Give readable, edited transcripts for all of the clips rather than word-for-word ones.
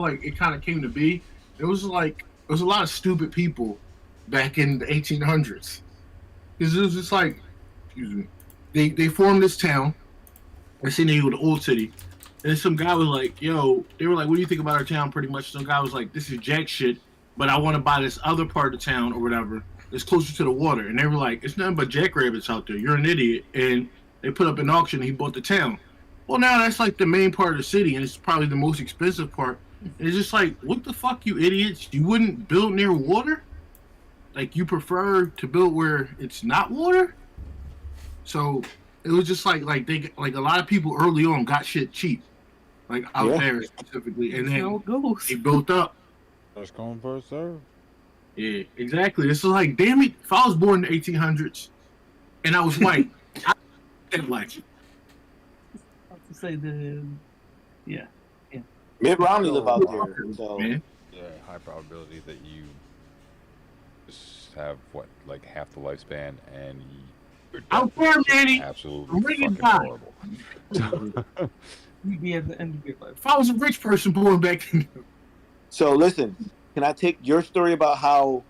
like it kind of came to be. It was a lot of stupid people back in the 1800s. Because it was just like, excuse me, they formed this town. I seen they were the old city. And then some guy was like, yo, they were like, what do you think about our town? Pretty much. Some guy was like, this is jack shit, but I want to buy this other part of the town or whatever. It's closer to the water. And they were like, it's nothing but jackrabbits out there. You're an idiot. And they put up an auction and he bought the town. Well, now that's like the main part of the city, and it's probably the most expensive part. And it's just like, what the fuck, you idiots? You wouldn't build near water? Like, you prefer to build where it's not water? So it was just like a lot of people early on got shit cheap, like out Yeah. there specifically, and That's how then it goes. they built up. First come, first serve. Yeah, exactly. This is like, damn it, if I was born in the 1800s and I was white, I'd like it. I have to say the yeah. Mitt Romney live out there, so Man, Yeah, high probability that you just have what, like half the lifespan, and your out death there, is just Manny, absolutely bring it fucking back. horrible. You'd be at the end of your life. If I was a rich person born back then, so listen. Can I take your story about how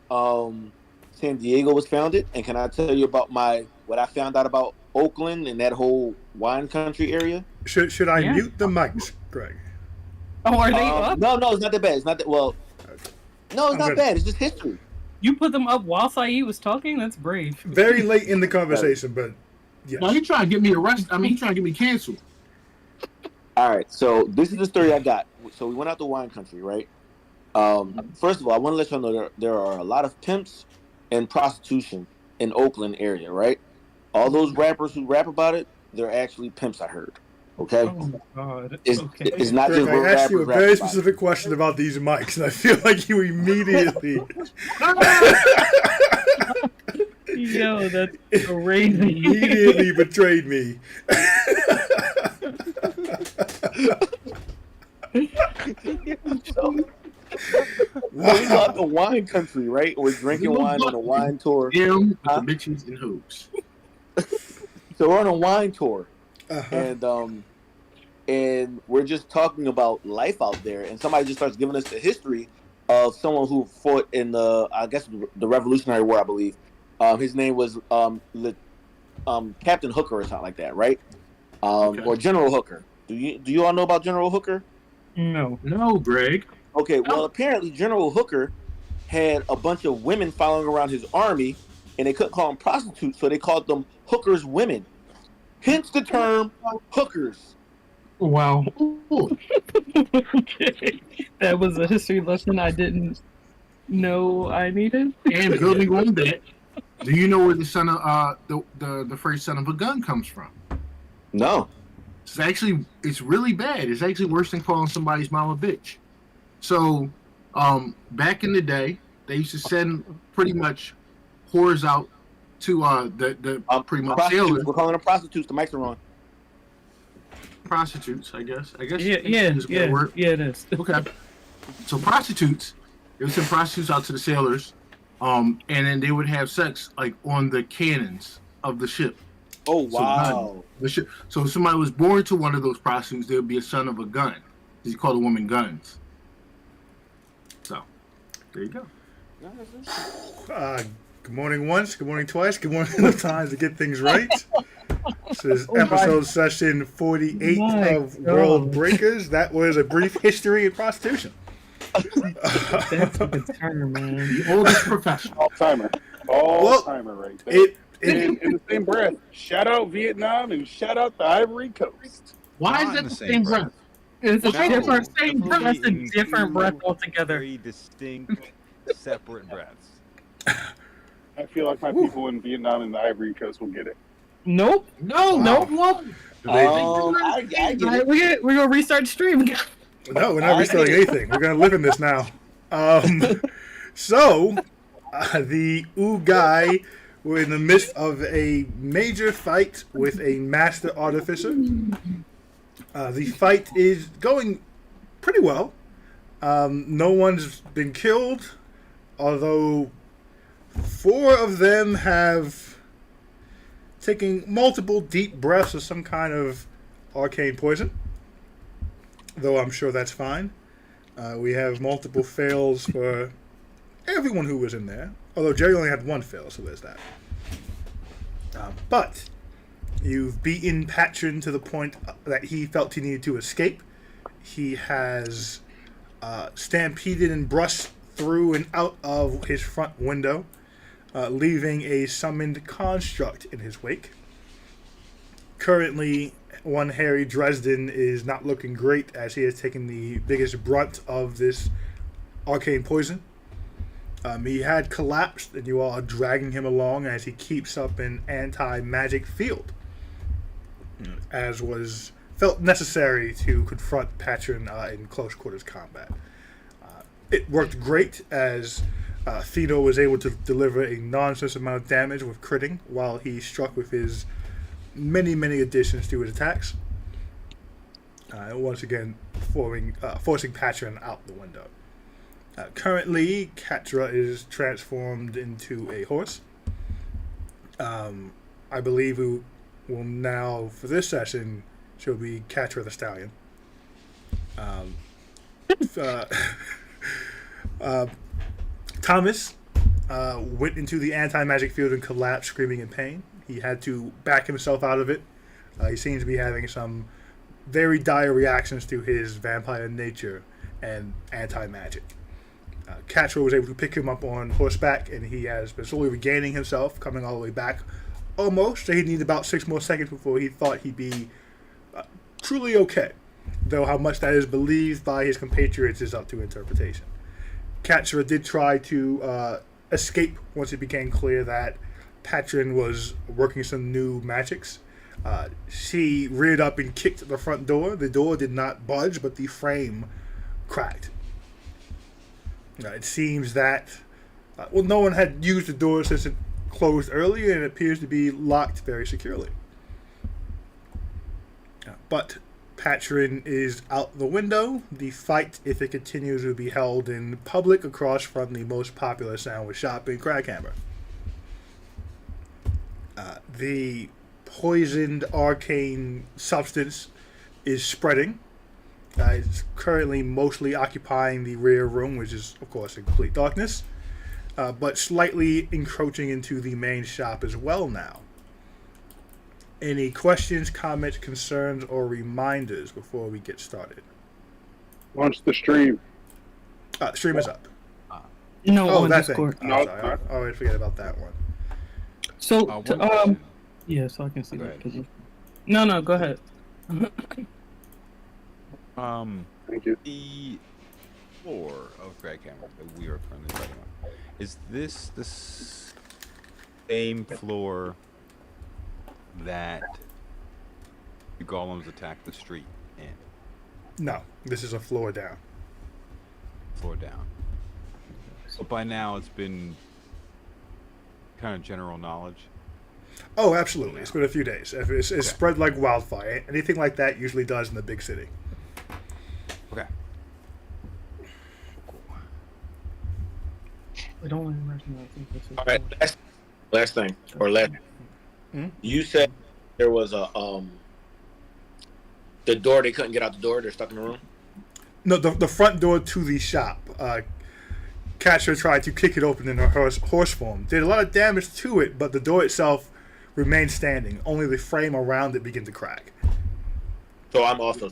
San Diego was founded, and can I tell you about what I found out about Oakland and that whole wine country area? Should I Yeah. mute the mics, Greg? Oh, are they up? No, it's not that bad. It's not that well. No, it's I'm not good. bad. It's just history. You put them up while Saeed was talking? That's brave. Very late in the conversation, but yes. no, he trying to get me arrested. I mean, he trying to get me canceled. All right, so this is the story I got. So we went out to wine country, right? First of all, I want to let you know there are a lot of pimps and prostitution in Oakland area, right? All those rappers who rap about it, they're actually pimps. I heard. Okay, Oh my god. it's, Okay. it's not Greg, just I asked you a rappers very rapping about it. specific question about these mics, and I feel like you immediately. Yo, that's crazy. immediately betrayed me. We go out to wine country, right? We're drinking wine on a wine tour. Him with Huh? the bitches and hoes. So we're on a wine tour, Uh-huh. and we're just talking about life out there, and somebody just starts giving us the history of someone who fought in the Revolutionary War, I believe. His name was Captain Hooker or something like that, right? Okay. Or General Hooker. Do you all know about General Hooker? No. No, Greg. Okay, well, apparently General Hooker had a bunch of women following around his army, and they couldn't call them prostitutes, so they called them hookers women. Hence the term hookers. Wow. Ooh, That was a history lesson I didn't know I needed. and building on that, do you know where the son of the phrase "son of a gun" comes from? No. It's really bad. It's actually worse than calling somebody's mom a bitch. So, back in the day, they used to send pretty much whores out to the pretty much Prostitutes. sailors, We're calling them prostitutes. The mics are on. prostitutes. I guess. Yeah, is a good word. it is. Okay. So prostitutes, they would send prostitutes out to the sailors, and then they would have sex like on the cannons of the ship. Oh, So wow. The ship. So if somebody was born to one of those prostitutes, they would be a son of a gun. You call the woman guns. So there you go. Good morning once, good morning twice, good morning enough times to get things right. This is episode session 48 My of God. World Breakers. That was a brief history of prostitution. That's a good term, man. The oldest professional. All timer. All timer right there. It in the same breath, shout out Vietnam and shout out the Ivory Coast. Why Not is in that the the same same breath. breath? It's a No, different same breath. That's a different breath altogether. Very distinct, separate breaths. I feel like my people in Vietnam and the Ivory Coast will get it. Nope. No, Wow. no. I get All right, it. we're gonna restart the stream. No, we're not restarting anything. We're going to live in this now. So, the Ooh guy were in the midst of a major fight with a master artificer. The fight is going pretty well. No one's been killed, although 4 of them have taken multiple deep breaths of some kind of arcane poison. Though I'm sure that's fine. We have multiple fails for everyone who was in there. Although Jerry only had one fail, so there's that. But you've beaten Patron to the point that he felt he needed to escape. He has stampeded and brushed through and out of his front window, leaving a summoned construct in his wake. Currently, one Harry Dresden is not looking great as he has taken the biggest brunt of this arcane poison. He had collapsed, and you all are dragging him along as he keeps up an anti-magic field, as was felt necessary to confront Patron in close quarters combat. It worked great as Theodore was able to deliver a nonsense amount of damage with critting while he struck with his many additions to his attacks. Once again, forcing Patron out the window. Currently, Katra is transformed into a horse. I believe who will now, for this session, she'll be Katra the Stallion. Thomas went into the anti-magic field and collapsed, screaming in pain. He had to back himself out of it. He seems to be having some very dire reactions to his vampire nature and anti-magic. Katra was able to pick him up on horseback, and he has been slowly regaining himself, coming all the way back. Almost. So he needed about 6 more seconds before he thought he'd be truly okay. Though how much that is believed by his compatriots is up to interpretation. Katra did try to escape once it became clear that Patron was working some new magics. She reared up and kicked the front door. The door did not budge, but the frame cracked. It seems that no one had used the door since it closed earlier, and it appears to be locked very securely. But Patron is out the window. The fight, if it continues, will be held in public across from the most popular sandwich shop in Crackhammer. The poisoned arcane substance is spreading. It's currently mostly occupying the rear room, which is, of course, in complete darkness, but slightly encroaching into the main shop as well now. Any questions, comments, concerns, or reminders before we get started? Launch the stream. Stream is up. No, on that Discord. thing. No, Oh, sorry. I always forget about that one. So, One question. yeah, so I can see Go that. ahead. 'Cause No, go ahead. Thank you. The floor of Crackhammer that we are currently fighting on, is this the same floor that the golems attacked the street in? No, this is a floor down. Floor down. So by now it's been kind of general knowledge. Oh, absolutely. It's been a few days. It's Okay. spread like wildfire. Anything like that usually does in the big city. Okay. Cool. I don't want to imagine. I think this is. All right, last thing, or last. Hmm? You said there was a the door, they couldn't get out the door. They're stuck in the room. No, the front door to the shop. Catcher tried to kick it open in her horse form. Did a lot of damage to it, but the door itself remained standing. Only the frame around it began to crack. So I'm also.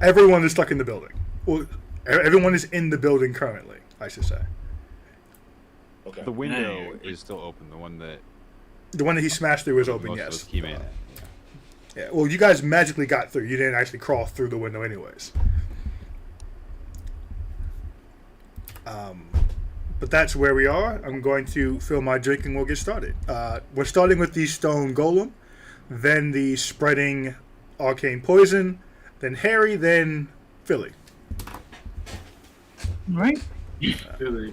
Everyone is stuck in the building. Well, everyone is in the building currently, I should say. Okay. The window is still open. The one that The one that he smashed through was open, most of yes. us came in at. Yeah. Yeah, well, you guys magically got through. You didn't actually crawl through the window anyways. But that's where we are. I'm going to fill my drink and we'll get started. We're starting with the stone golem, then the spreading arcane poison, then Harry, then Philly. Right? Philly.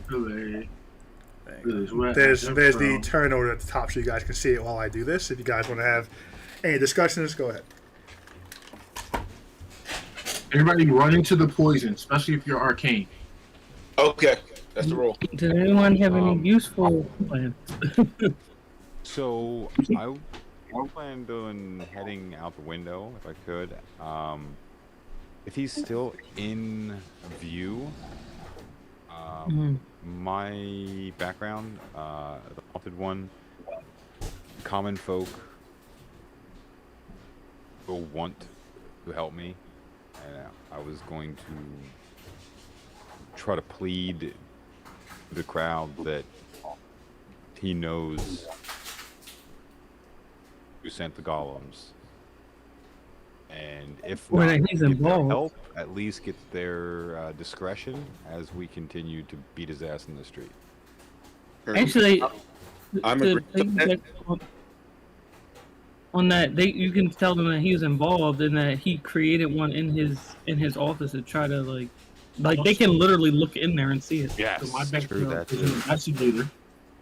Philly's wet. There's That's the wrong. turn order at the top so you guys can see it while I do this. If you guys want to have any discussions, go ahead. Everybody run into the poison, especially if you're arcane. Okay, that's the rule. Does anyone have any Um, useful plans? So I planned on heading out the window if I could. if he's still in view, Mhm. my background, the haunted one, common folk will want to help me, and I was going to try to plead to the crowd that he knows who sent the golems, and if Or not that he's get their involved. help, at least get their discretion as we continue to beat his ass in the street. Actually, I'm the agreeing thing with that. that on that you can tell them that he was involved and that he created one in his office to try to like they can literally look in there and see it. Yes, So my true background that is an too. investigator,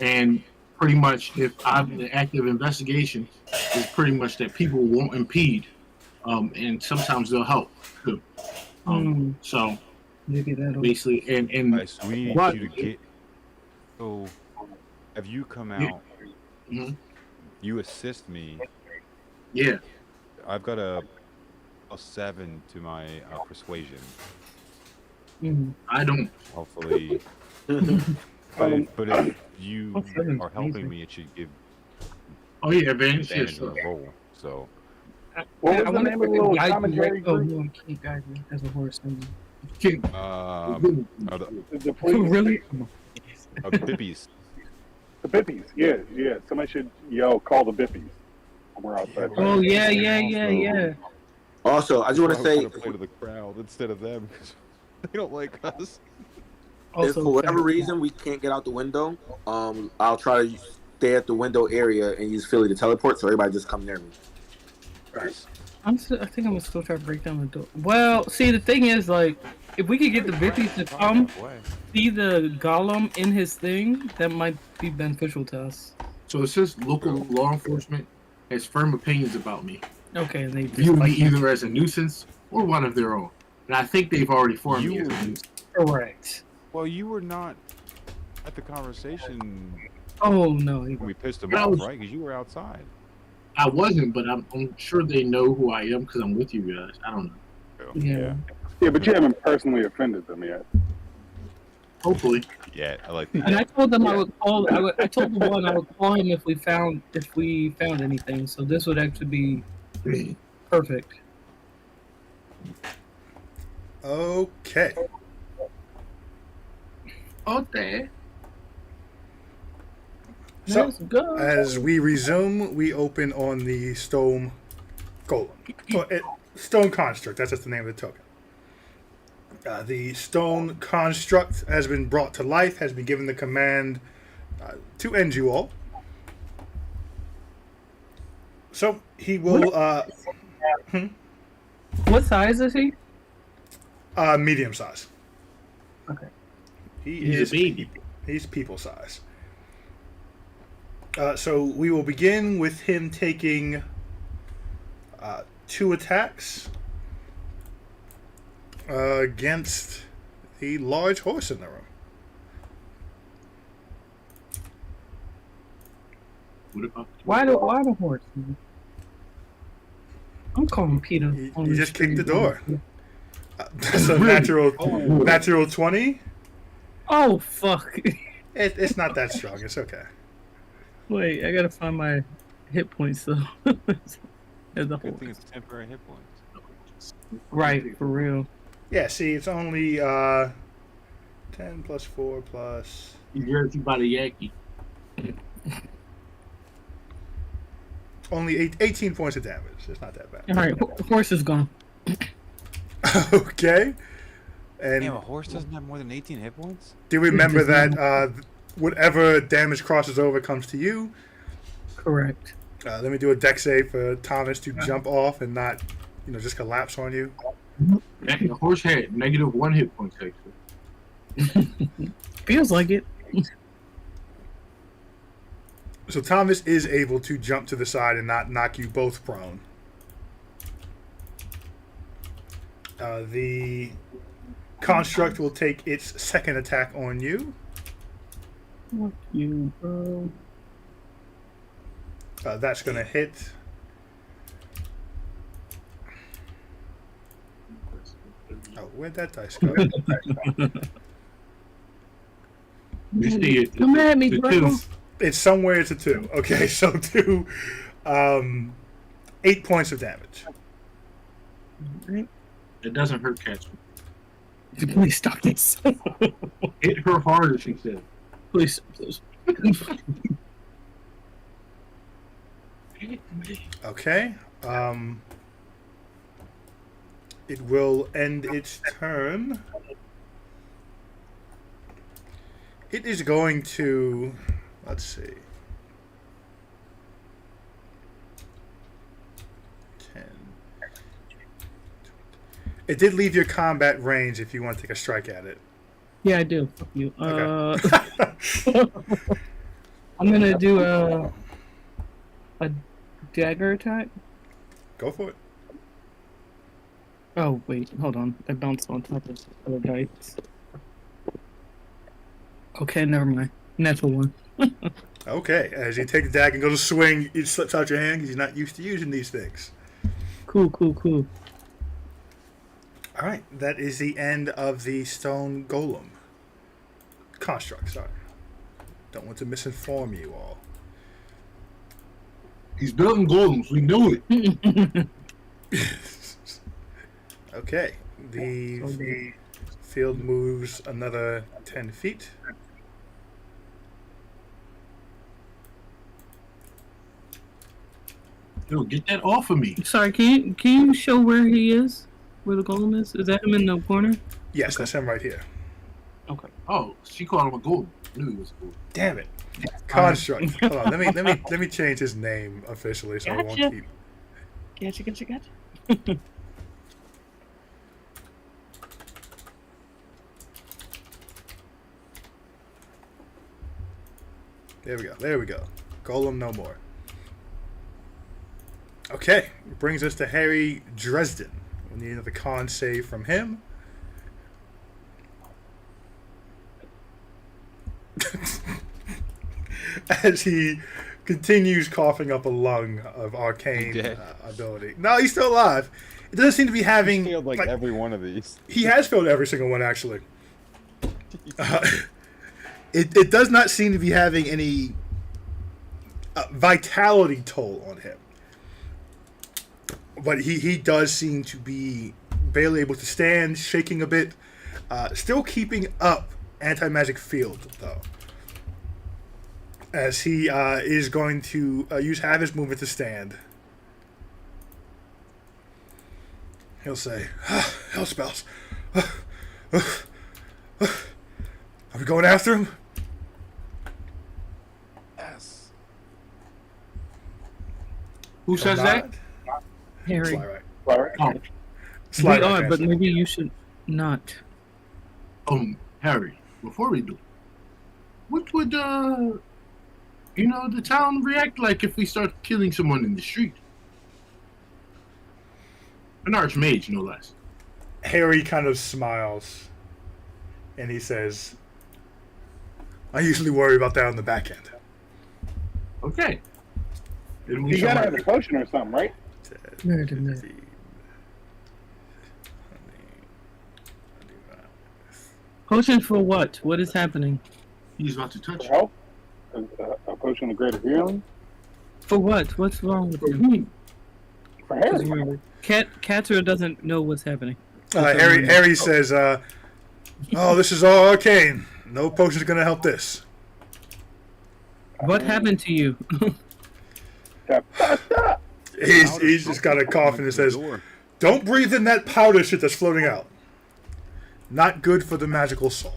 and pretty much if I'm in an active investigation, it's pretty much that people won't impede, and sometimes they'll help too. So Look at that. basically, and Alright, so we need What? you to get. So, have you come Yeah. out? Mhm. You assist me. yeah, I've got a +7 to my persuasion. Mhm. I don't. Hopefully, but if you +7 's are helping amazing. me, it should give Oh yeah, advantage. Yeah, advantage in sure. the roll. So, What was I the wonder name if of I the can little guide you commentary right. Oh group? no, I can't guide me as a horse. King. the The police. Really? Bippies. The Bippies. Yeah, yeah. Somebody should yell, call the Bippies. We're outside. Oh yeah, yeah. Also, I just want to say, play to the crowd instead of them because they don't like us. if for whatever reason we can't get out the window, I'll try to stay at the window area and use Philly to teleport, so everybody just come near me. I think I'm gonna still try to break down the door. Well, see, the thing is, like, if we could get the Bippies to come see the golem in his thing, that might be beneficial to us. So it says local law enforcement has firm opinions about me, Okay, they view me either as a nuisance or one of their own, and I think they've already formed me as a nuisance. correct. Well, you were not at the conversation Oh no, when we pissed them I off, was- right? Because you were outside. I wasn't, but I'm sure they know who I am because I'm with you guys. I don't know. yeah. Yeah, but you haven't personally offended them yet. Hopefully. Yeah, I like And that. I told them I would call. I told the one I would call him if we found anything. So this would actually be perfect. Okay. Okay. So, Let's go. as we resume, we open on the stone golem. Stone construct, that's just the name of the token. The stone construct has been brought to life, has been given the command to end you all. So, he will, What size is he? medium size. Okay. He's a baby. He's people size. So we will begin with him taking 2 attacks against the large horse in the room. What about Why the horse? Man? I'm calling Peter. You on just kicked the street. door. That's a natural 20. Oh fuck! It's not that strong. It's okay. Wait, I gotta find my hit points though. As a Good whole. thing it's temporary hit points. Right, for real. Yeah, see, it's only 10 plus 4 plus. you heard you by the Yankee? Only 18 points of damage. It's not that bad. All right, horse is gone. Okay. And Damn, a horse doesn't have more than 18 hit points? do remember that whatever damage crosses over comes to you. Correct. Let me do a deck save for Thomas to jump off and not, just collapse on you. The horse had -1 hit point actually. Feels like it. So Thomas is able to jump to the side and not knock you both prone. The construct will take its second attack on you. Fuck you, bro. That's going to hit. Where'd that dice go? You see it. Come at me, the bro. two. It's somewhere to 2. Okay, so 2. 8 points of damage. It doesn't hurt Catherine. Please stop this. Hit her harder, she said. Please, please. Okay. It will end its turn. It is going to. Let's see. 10. It did leave your combat range if you want to take a strike at it. Yeah, I do. Fuck you. Okay. I'm gonna do a dagger attack. Go for it. Oh wait, hold on. I bounced on top of this other dice. Okay, never mind. Natural one. Okay. As you take the dagger and go to swing, it slips out your hand because you're not used to using these things. Cool, cool, cool. All right. That is the end of the stone golem. Construct, sorry. Don't want to misinform you all. He's building golems. We knew it. Okay. The field moves another 10 feet. Yo, get that off of me. Sorry, can you show where he is? Where the golem is? Is that him in the corner? Yes, that's him right here. Okay. Oh, she called him a golem. I knew he was a golem. Damn it. Construct. Hold on. Let me change his name officially so I won't Gotcha. keep. Gotcha. There we go. Golem no more. Okay, brings us to Harry Dresden. We need another con save from him. As he continues coughing up a lung of arcane He dead? ability. No, he's still alive. It doesn't seem to be having. Failed like every one of these. He has failed every single one, actually. It does not seem to be having any vitality toll on him. But he does seem to be barely able to stand, shaking a bit. Still keeping up anti-magic field, though. As he is going to use half his movement to stand. He'll say, hell spells. Are we going after him? Yes. Who says that? Harry. Sly, right. All right. Oh, Sly We right are, but answer. maybe you should not. Harry, before we do, what would the town react like if we start killing someone in the street? An archmage, no less. Harry kind of smiles. And he says, I usually worry about that on the back end. Okay. Then we You shall- gotta have a potion or something, right? 10, Wait a minute. 15, 20, 25. Potion for what? What is happening? He's about to touch For you. help? A potion of greater healing? For what? What's wrong with For you? me. For Because Harry. remember, Katsura doesn't know what's happening. Harry says, oh, this is all arcane. No potion's going to help this. What happened to you? Stop. He's just got a cough and says, don't breathe in that powder shit that's floating out. Not good for the magical soul.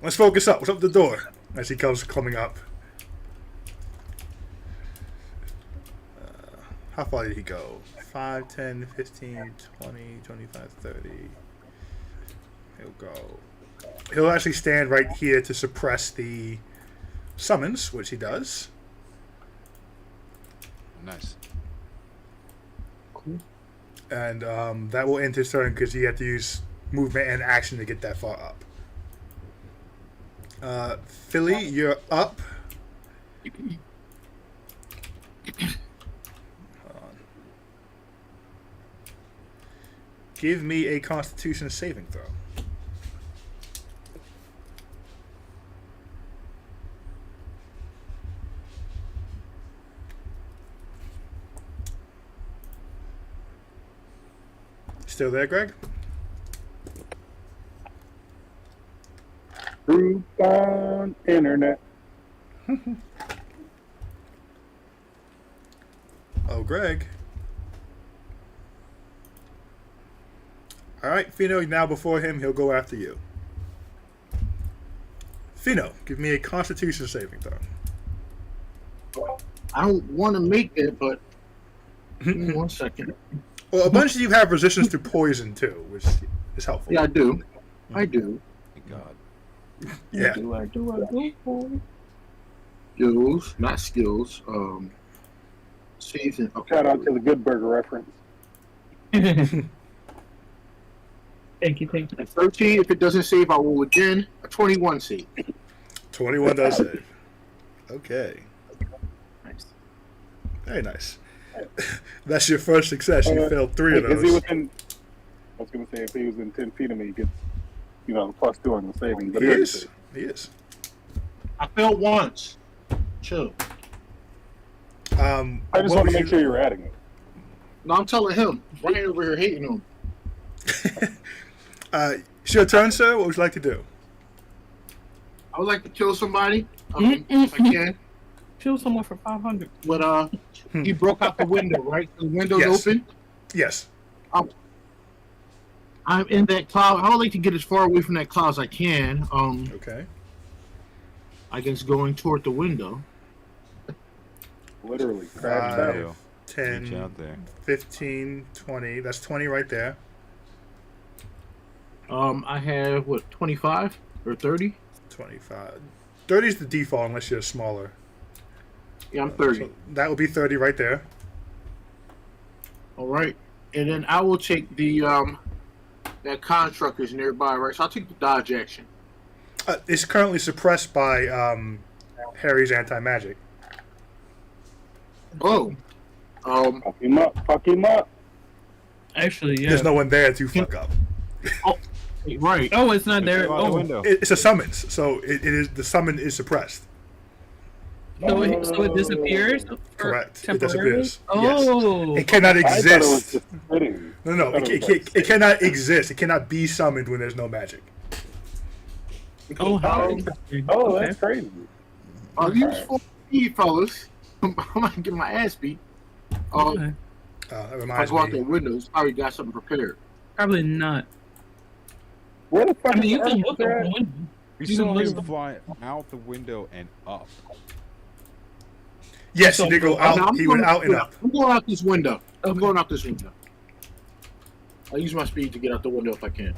Let's focus up. What's up the door? As he comes coming up. How far did he go? 5, 10, 15, 20, 25, 30. He'll go. He'll actually stand right here to suppress the summons, which he does. Nice. Cool. And that will end his turn because he had to use movement and action to get that far up. Philly, you're up. Hold on. give me a Constitution saving throw. Still there, Greg? Group on internet. Oh, Greg. All right, Fino, now before him, he'll go after you. Fino, give me a Constitution saving throw. I don't want to make it, but give me 1 second. Well, a bunch of you have resistance to poison, too, which is helpful. Yeah, I do. I do. Thank God. Yeah. I do. Skills, not skills. Season. Okay. Shout out to the Good Burger reference. Thank you. At 13, if it doesn't save, I will again. A 21 save. 21 does save. Okay. Nice. Very nice. That's your first success. You failed 3 of Is he those. within? I was going to say if he was in 10 feet of me, he gets, the +2 on the saving. But He he is. He is. I failed once. Chill. I just what want to was make your- sure you're adding it. No, I'm telling him. Right over here hating him. It's your turn, sir. What would you like to do? I would like to kill somebody if I can. Kill someone for 500. But he broke out the window, right? The window's Yes. open. Yes. I'm in that cloud. I would like to get as far away from that cloud as I can. Okay. I guess going toward the window. Literally, crash Five. out. Reach 10, out there. 15, 20. That's 20 right there. I have what 25 or 30? 25. 30 is the default unless you're smaller. Yeah, I'm 30. So that would be 30 right there. All right, and then I will take the that construct is nearby, right? So I'll take the dodge action. It's currently suppressed by Harry's anti-magic. Oh, Fuck him up. Fuck him up. Actually, yeah. There's no one there to fuck up. right. Oh, it's not there. Go out the Oh, window. It's a summons, so it is the summon is suppressed. so it disappears? Correct. It Temporarily? disappears. Oh. It cannot I thought it was exist. just sitting. No, it cannot exist. It cannot be summoned when there's no magic. Oh, how Oh, interesting. Oh, Okay. that's crazy. You for me, fellas. I might get my ass beat. Okay. That If I reminds go out the me. windows, I already got something prepared. Probably not. Where the fuck I mean, is you can Ernest look out at? the window. We You saw can him look- fly out the window and up. Yes, he did go Now, out. He went out and up. I'm going out this window. I'm going out this window. I'll use my speed to get out the window if I can.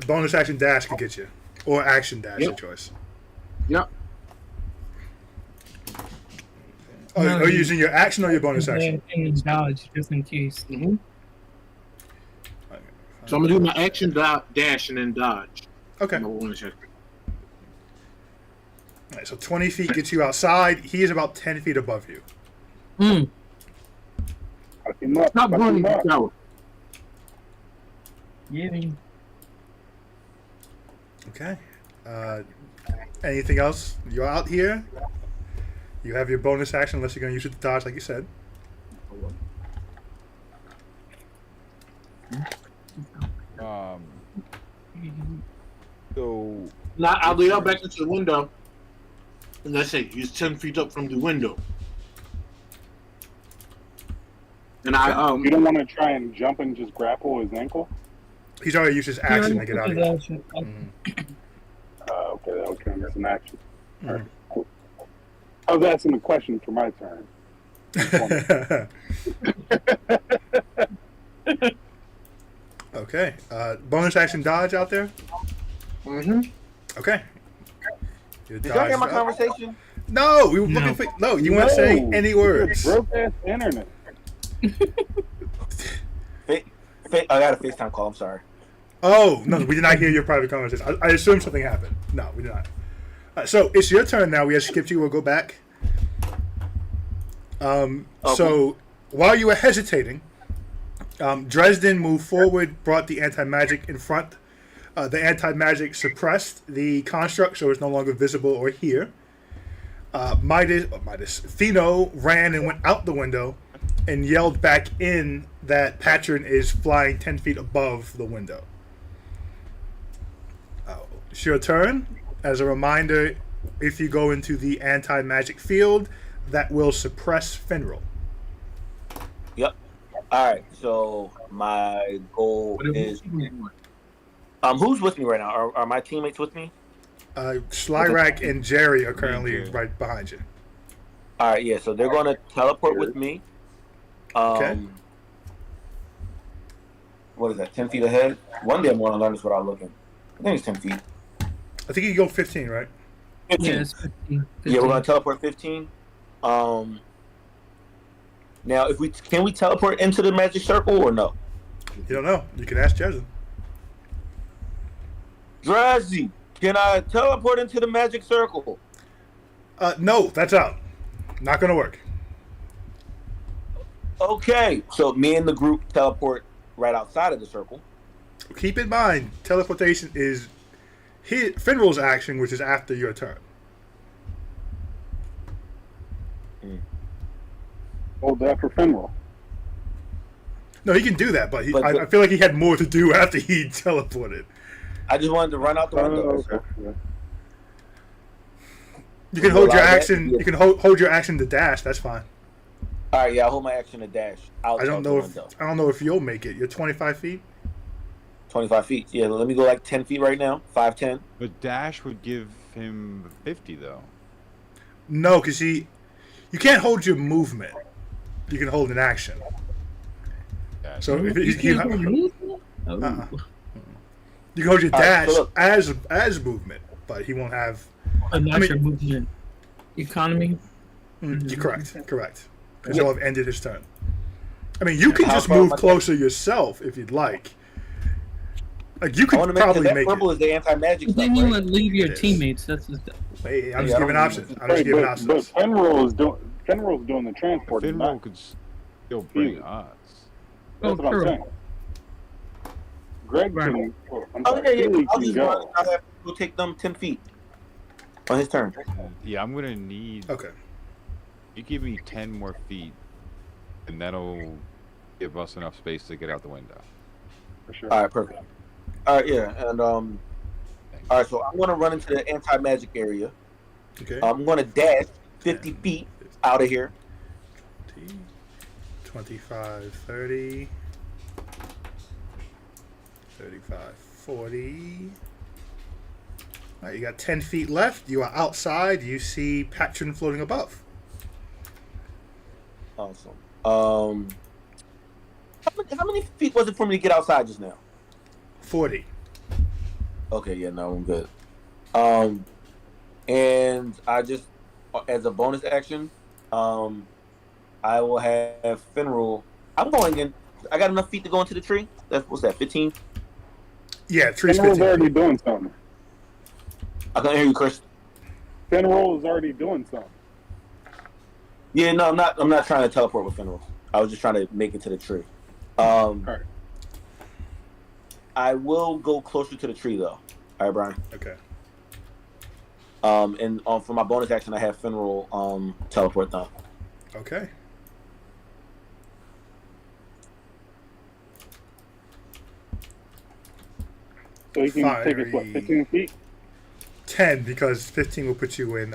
Bonus action dash could get you, or action dash, your Yep. choice. Yep. Oh, No, are you you- using your action or your bonus action? And dodge, just in case. hmm So I'm gonna do my action dash and then dodge. Okay. My bonus action. All right, so 20 feet gets you outside. He is about 10 feet above you. Hmm. Fuck him up. Stop Fuck running, him up. Tower. Getting. Okay. Anything else? You're out here. You have your bonus action unless you're going to use it to dodge, like you said. So Now I'll lead out back into the window, and let's say he's 10 feet up from the window. And I You don't want to try and jump and just grapple his ankle? He's already used his action to get out of here. Action. Okay, that was kind of an action. Mhm. Alright, cool. I was asking the question for my turn. Okay. Bonus action dodge out there? mm-hmm. Okay. Your Did y'all hear my dodge up. conversation? No, we were No. looking for. No, you weren't saying any words. Broke ass internet. I got a FaceTime call. I'm sorry. Oh, no, we did not hear your private conversation. I assumed something happened. No, we did not. So it's your turn now. We have skipped you. We'll go back. So while you were hesitating, Dresden moved forward, brought the anti-magic in front. The anti-magic suppressed the construct, so it's no longer visible or here. Theno ran and went out the window and yelled back in that Patron is flying 10 feet above the window. It's your turn. As a reminder, if you go into the anti-magic field, that will suppress Finral. Yep. All right. So my goal is. Who's with me right now? Are my teammates with me? Slyrak and Jerry are currently right behind you. All right. Yeah. So they're going to teleport with me. Okay. What is that? 10 feet ahead. One day I'm going to learn this without looking. I think it's 10 feet. I think you can go 15, right? 15. Yeah, it's 15. Yeah, we're going to teleport 15. Now, can we teleport into the magic circle or no? You don't know. You can ask Jason. Drazzy, can I teleport into the magic circle? No, that's out. Not going to work. Okay, so me and the group teleport right outside of the circle. Keep in mind, teleportation is Finral's action, which is after your turn. Hold that for Finral. No, he can do that, but I feel like he had more to do after he teleported. I just wanted to run out the window. Okay. Yeah. You can hold your action. You can hold your action to dash. That's fine. All right, yeah, I'll hold my action to dash out. I don't know if you'll make it. You're 25 feet. 25 feet. Yeah, let me go like 10 feet right now. 5, 10. But dash would give him 50 though. No, because you can't hold your movement. You can hold an action. Dash. So if You you can't can hold your dash as movement, but he won't have. Not your movement. Economy. You're correct. Because he'll have ended his turn. I mean, you can How just far move am I- closer yourself if you'd like. Like you could I want to make probably that make purple it. is the anti-magic stuff, Then you right? would leave your It is. teammates. That's just, Hey, I'm Yeah, just I giving don't options. I'm just Right, giving but options. Finral's doing the transport. Finral could still bring us. oh, That's what I'm true. saying. Greg Right. can. I'm Oh, sorry, yeah, yeah. Keely I'll can just go. run. I'll have to take them 10 feet on his turn. Yeah, I'm gonna need. Okay. You give me 10 more feet, and that'll give us enough space to get out the window. For sure. All right, perfect. All right, yeah, and all right. So I'm gonna run into the anti-magic area. Okay. I'm gonna dash 50 feet out of here. 25, 30, 35, 40. All right, you got 10 feet left. You are outside. You see Patron floating above. Awesome. How many feet was it for me to get outside just now? 40. Okay, yeah, no, I'm good. And I just, as a bonus action, I will have Finral. I'm going in. I got enough feet to go into the tree. What's that? 15. Yeah, tree's Finral's 15. already doing something. I can hear you, Chris. Finral is already doing something. Yeah, no, I'm not trying to teleport with Finral. I was just trying to make it to the tree. Alright. I will go closer to the tree though. All right, Brian. Okay. And for my bonus action, I have Finral teleport now. Okay. So he can take us, what, 15 feet? 10, because 15 will put you in.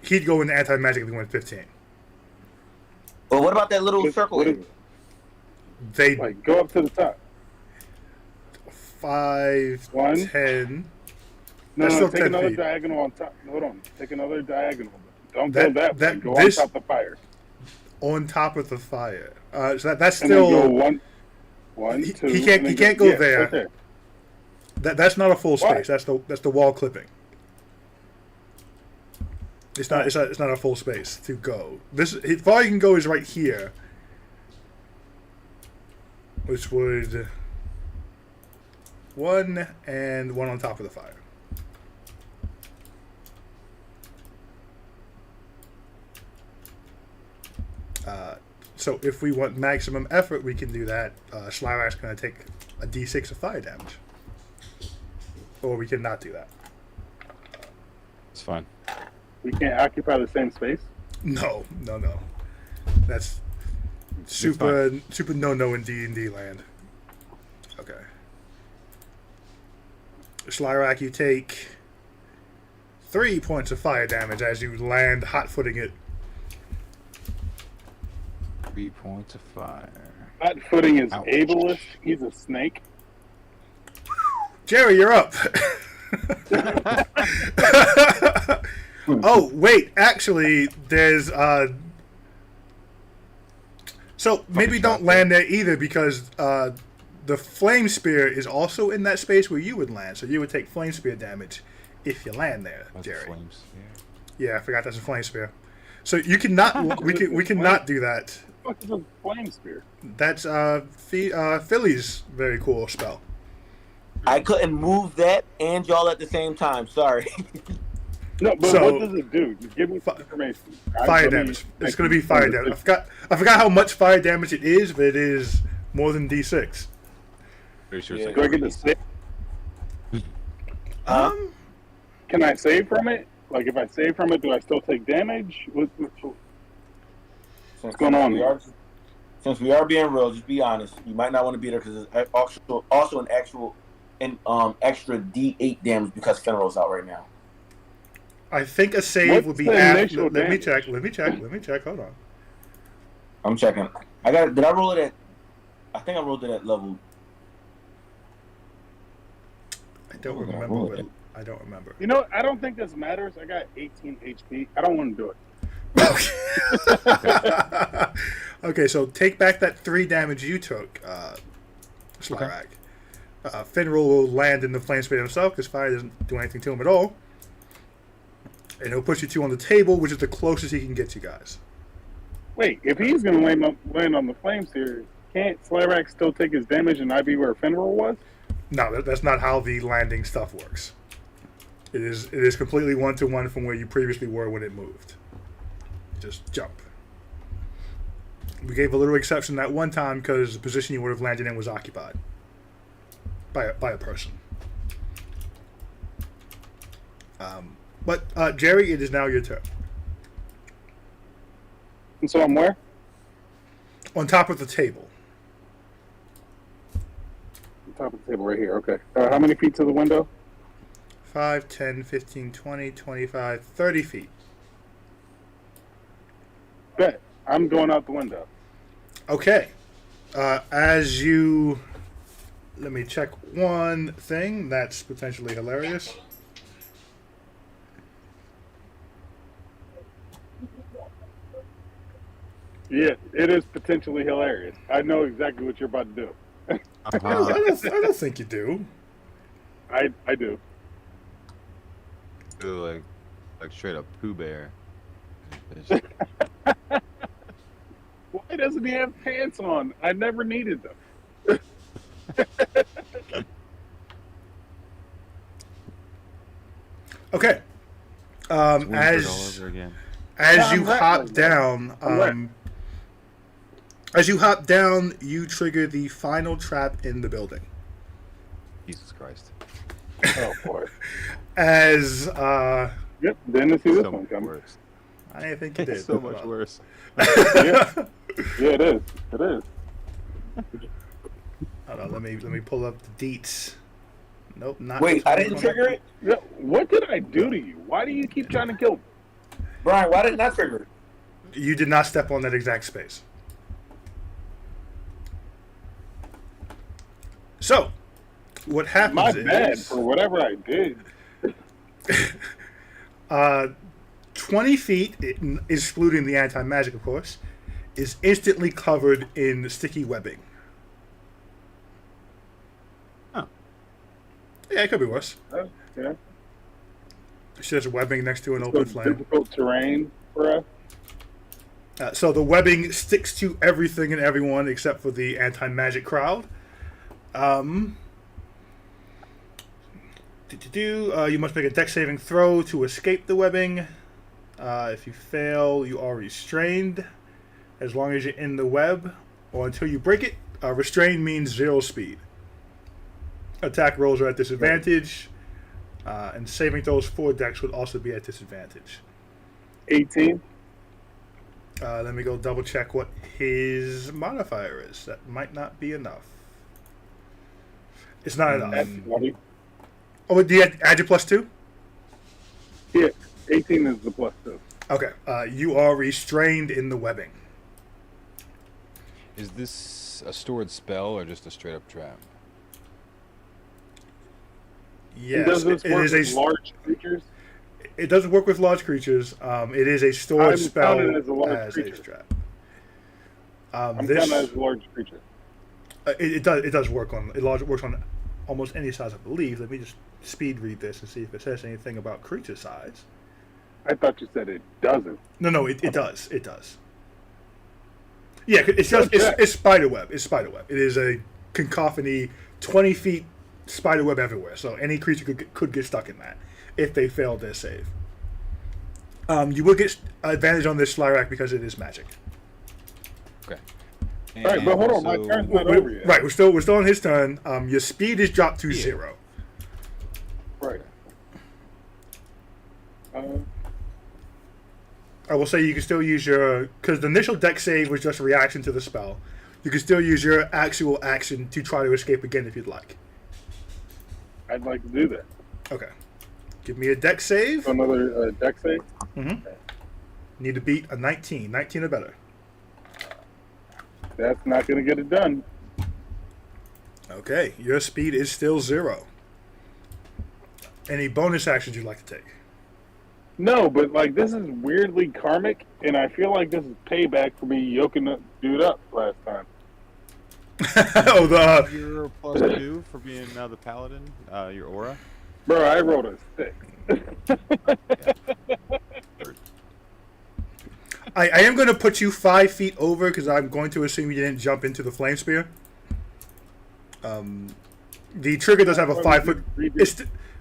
He'd go in anti-magic if he went 15. Well, what about that little What- circle what area? They Like, go up to the top. 5, One. 10. No, That's no, still take 10 another feet. diagonal on top. Hold on. Take another diagonal. Don't That- go that, that- way. Go this- on top of the fire. On top of the fire. So that's And then go still. one, He- two. he can't- and he then can't go yeah, there. Right there. That's not a full Why? space. That's the wall clipping. It's not a full space to go. As far you can go is right here, which would one on top of the fire. So if we want maximum effort, we can do that. Slyrak's going to take a d6 of fire damage. Or we can not do that. It's fine. We can't occupy the same space. No. That's super no in D&D land. Okay. Slyrak, you take 3 points of fire damage as you land hot-footing it. 3 points of fire. Hot footing is Ouch. ableist. He's a snake. Jerry, you're up. Oh, wait. Actually, there's... So, maybe don't land there either because the flame spear is also in that space where you would land. So you would take flame spear damage if you land there, That's Jerry. flames. Yeah. Yeah, I forgot that's a flame spear. So you cannot... we can not do that. What the fuck is a flame spear? That's Philly's very cool spell. I couldn't move that and y'all at the same time. Sorry. No, but So- what does it do? Just give me some information. Fire Let me damage. It's make going to be some fire damage. I forgot how much fire damage it is, but it is more than D6. Pretty sure Yeah. it's Do I like get to save? Huh? Can I save from it? Like, if I save from it, do I still take damage? What's going on here? Since we are being real, just be honest. You might not want to be there because it's also an extra D8 damage because Fenrir's out right now. I think a save What's would be the after. initial Let me damage? check. Hold on. I'm checking. Did I roll it at? I think I rolled it at level. I don't What did I remember. roll But it? I don't remember. You know, I don't think this matters. I got 18 HP. I don't want to do it. Okay, so take back that 3 damage you took, Slyrak. Finral will land in the flame spear himself because fire doesn't do anything to him at all. And he'll put you 2 on the table, which is the closest he can get you guys. Wait, if he's going to land on the flames here, can't Slyrak still take his damage and I be where Fenrir was? No, that's not how the landing stuff works. It is completely 1-to-1 from where you previously were when it moved. Just jump. We gave a little exception that one time because the position you would have landed in was occupied by a person. But Jerry, it is now your turn. And so I'm where? On top of the table. Top of the table right here. Okay. How many feet to the window? 5, 10, 15, 20, 25, 30 feet. Bet. I'm going out the window. Okay. As you... Let me check one thing that's potentially hilarious. Yeah, it is potentially hilarious. I know exactly what you're about to do. I don't think you do. I do. Like straight up Pooh Bear. Why doesn't he have pants on? I never needed them. Okay. Winford all As over again. as I'm you right, hop I'm down, right. as you hop down, you trigger the final trap in the building. Jesus Christ. Oh boy. As Yep. Didn't see this So one much coming. worse. I didn't think you did. So much worse. Yeah. Yeah, it is. It is. Hold on, let me pull up the deets. Nope, not. Wait, I didn't trigger it? Yeah, what did I do to you? Why do you keep trying to kill me? Brian, why didn't I trigger it? You did not step on that exact space. So, what happens My is bad for whatever I did. 20 feet, excluding the anti-magic, of course, is instantly covered in sticky webbing. Oh. Yeah, it could be worse. Yeah. There's webbing next to an So open flame. difficult terrain for us. So the webbing sticks to everything and everyone except for the anti-magic crowd. You must make a dex saving throw to escape the webbing. If you fail, you are restrained. as long as you're in the web or until you break it. Restrained means 0 speed. Attack rolls are at disadvantage, and saving throws for Dex would also be at disadvantage. 18. Let me go double check what his modifier is. That might not be enough. It's not enough. That's 20. Oh, do you add your +2? Yeah, 18 is the +2. Okay. You are restrained in the webbing. Is this a stored spell or just a straight up trap? Yes, Does this it work is with a. large creatures? It doesn't work with large creatures. It is a stored I'm spell counting it as a large as creature. a trap. I'm This counting as a large creature. it does work on works on almost any size, I believe. Let me just speed read this and see if it says anything about creature size. I thought you said it doesn't. No, it does. It does. Yeah, it's spider web. It's spider web. It is a cacophony, 20 feet spider web everywhere. So any creature could get stuck in that if they fail their save. You will get advantage on this Slyrak because it is magic. Okay. All right, but hold on, my also- turn's not over yet. Right, we're still on his turn. Your speed is dropped to 0. Right. I will say you can still use your, because the initial deck save was just a reaction to the spell. You can still use your actual action to try to escape again if you'd like. I'd like to do that. Okay. Give me a deck save. So another deck save. Need to beat a 19. 19 or better. That's not going to get it done. Okay. Your speed is still 0. Any bonus actions you'd like to take? No, but like this is weirdly karmic, and I feel like this is payback for me yoking that dude up last time. Oh, the Your +2 for being now the paladin, your aura. Bro, I rolled a 6. I am going to put you 5 feet over because I'm going to assume you didn't jump into the flame spear. The trigger does have a 5 foot.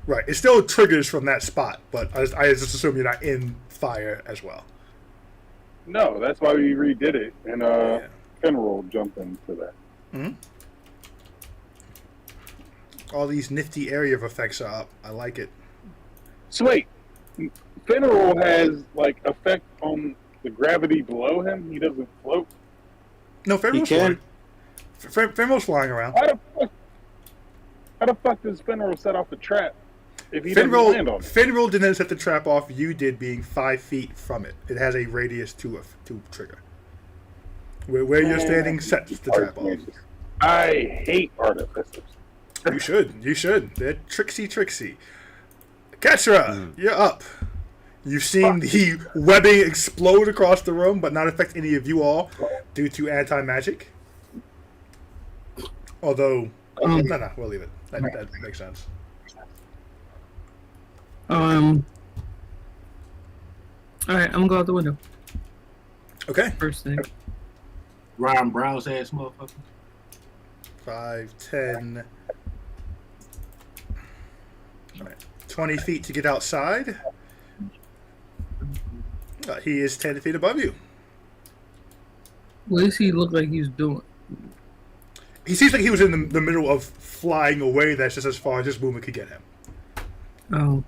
Right, it still triggers from that spot, but I just assume you're not in fire as well. No, that's why we redid it, and Finral jumped into that. All these nifty area of effects are up. I like it. So wait, Finral has like effect on the gravity below him. He doesn't float. No, Fenrir's can. flying. Fenrir's flying around. How the fuck does Finral set off a trap if he doesn't land on it? Finral didn't set the trap off. You did, being 5 feet from it. It has a radius to trigger. Where you're standing sets the trap off. I hate artificers. You should. They're tricksy. Ketra, you're up. You've seen the webbing explode across the room, but not affect any of you all due to anti-magic. Although, no, we'll leave it. That makes sense. Alright, I'm gonna go out the window. Okay. First thing. Ryan Browse ass motherfucker. 5, 10, 20 feet to get outside. He is 10 feet above you. What does he look like he's doing? He seems like he was in the middle of flying away. That's just as far as this movement could get him. Oh.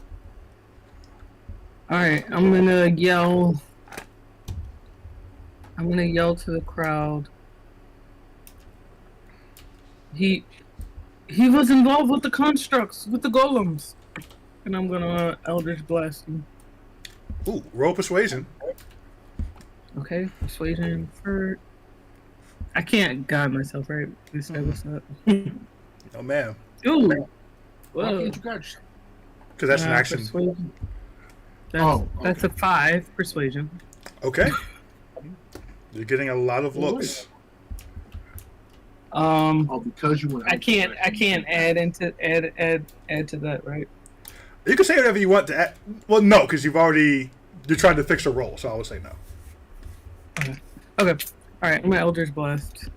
Alright, I'm gonna yell. I'm gonna yell to the crowd. He was involved with the constructs, with the golems. And I'm gonna Eldritch Blast him. Ooh, roll persuasion. Okay, persuasion for. I can't guide myself, right? This guy was not. Oh, man. Ooh! Why Whoa. can't you catch? Because that's an action. Persuasion. That's, Oh, that's a 5 persuasion. Okay. You're getting a lot of looks. Oh, because you went. I can't add to that, right? You can say whatever you want to add. Well, no, because you're trying to fix a roll, so I would say no. Okay. Alright, I'm gonna Eldritch Blast.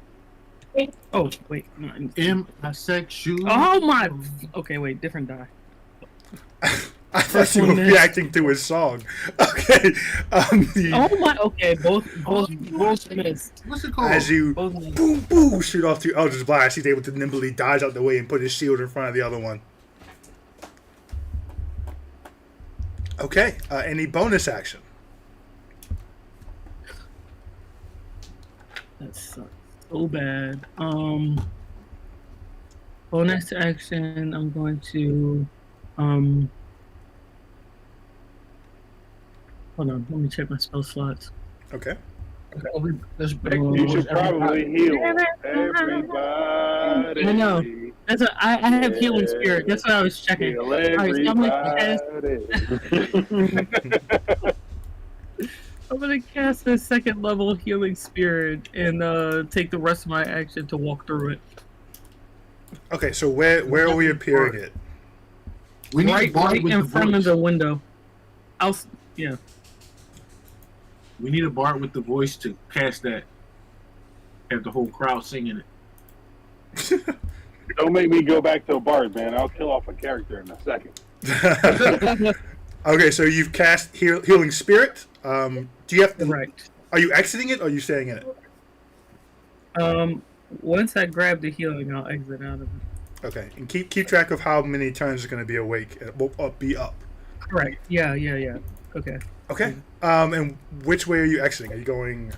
Oh, wait. No, M I sexual. oh my! Okay, wait, different die. I thought you were One is- reacting to his song. Okay. Oh my. Okay, both missed. What's it called? As you Both missed. boom boom shoot off to Eldritch Blast, he's able to nimbly dodge out the way and put his shield in front of the other one. Okay. Any bonus action? That sucks so bad. Bonus action. I'm going to Hold on. Let me check my spell slots. Okay. There's You should probably heal everybody. I know. That's what, I have healing spirit. That's what I was checking. Heal Alright, so I'm gonna cast a second level healing spirit and take the rest of my action to walk through it. Okay. So where are we appearing it? We need a Right, bard right with in the front of voice. the window. Yeah. We need a bard with the voice to cast that. Have the whole crowd singing it. Don't make me go back to a bard, man. I'll kill off a character in a second. Okay. So you've cast healing spirit. Do you have to? Right. Are you exiting it or are you staying in it? Once I grab the healing, I'll exit out of it. Okay. And keep track of how many turns is going to be awake. Be up. Correct. Yeah. Okay. Okay. And which way are you exiting? Are you going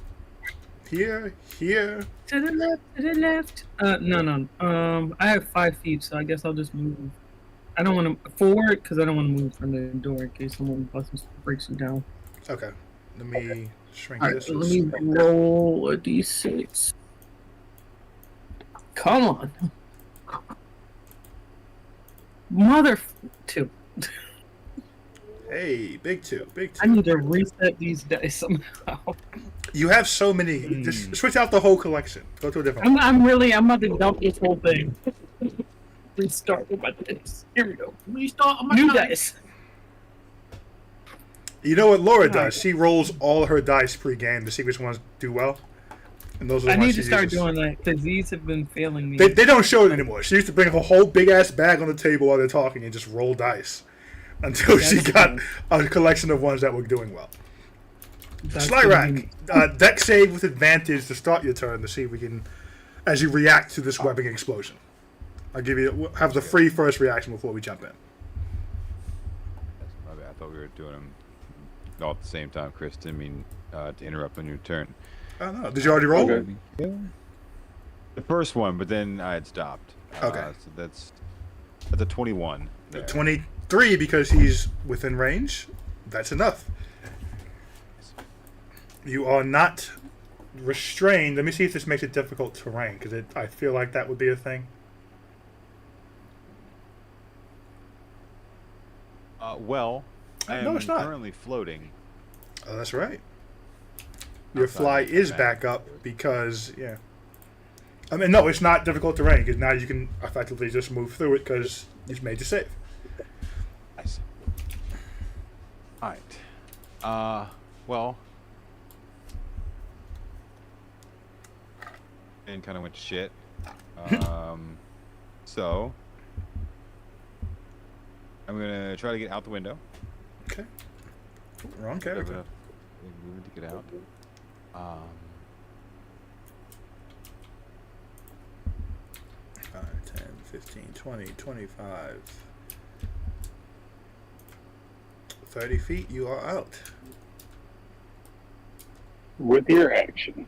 here? Here? To the left. No. I have 5 feet, so I guess I'll just move. I don't want to forward because I don't want to move from the door in case someone breaks it down. Okay. Let me shrink All right, this. so let me roll a d6. Come on, mother 2. Hey, big two. I need to reset these dice somehow. You have so many. Just switch out the whole collection. Go to a different one. I'm about to dump this whole thing. Restart with my dice. Here we go. New dice. You know what Laura does? She rolls all her dice pre-game to see which ones do well. And those are the I ones need she to start uses. doing that because these have been failing me. They don't show it anymore. She used to bring a whole big ass bag on the table while they're talking and just roll dice until she That's got fine. a collection of ones that were doing well. That's Slyrack, deck save with advantage to start your turn to see if we can, as you react to this webbing explosion. I'll have the free first reaction before we jump in. My bad. I thought we were doing them all at the same time, Chris. Didn't mean to interrupt on your turn. I don't know. Did you already roll? Okay. The first one, but then I had stopped. Okay. So that's a 21. There. 23 because he's within range. That's enough. You are not restrained. Let me see if this makes it difficult terrain because I feel like that would be a thing. Well, I am No, it's not. currently floating. Oh, that's right. Your Outside fly of the is map. back up because, yeah. I mean, no, it's not difficult terrain because now you can effectively just move through it because you've made your save. I see. Alright. Well. And kind of went to shit. So. I'm gonna try to get out the window. Okay. Wrong Moving character. to get out. 5, 10, 15, 20, 25. 30 feet, you are out. With your action.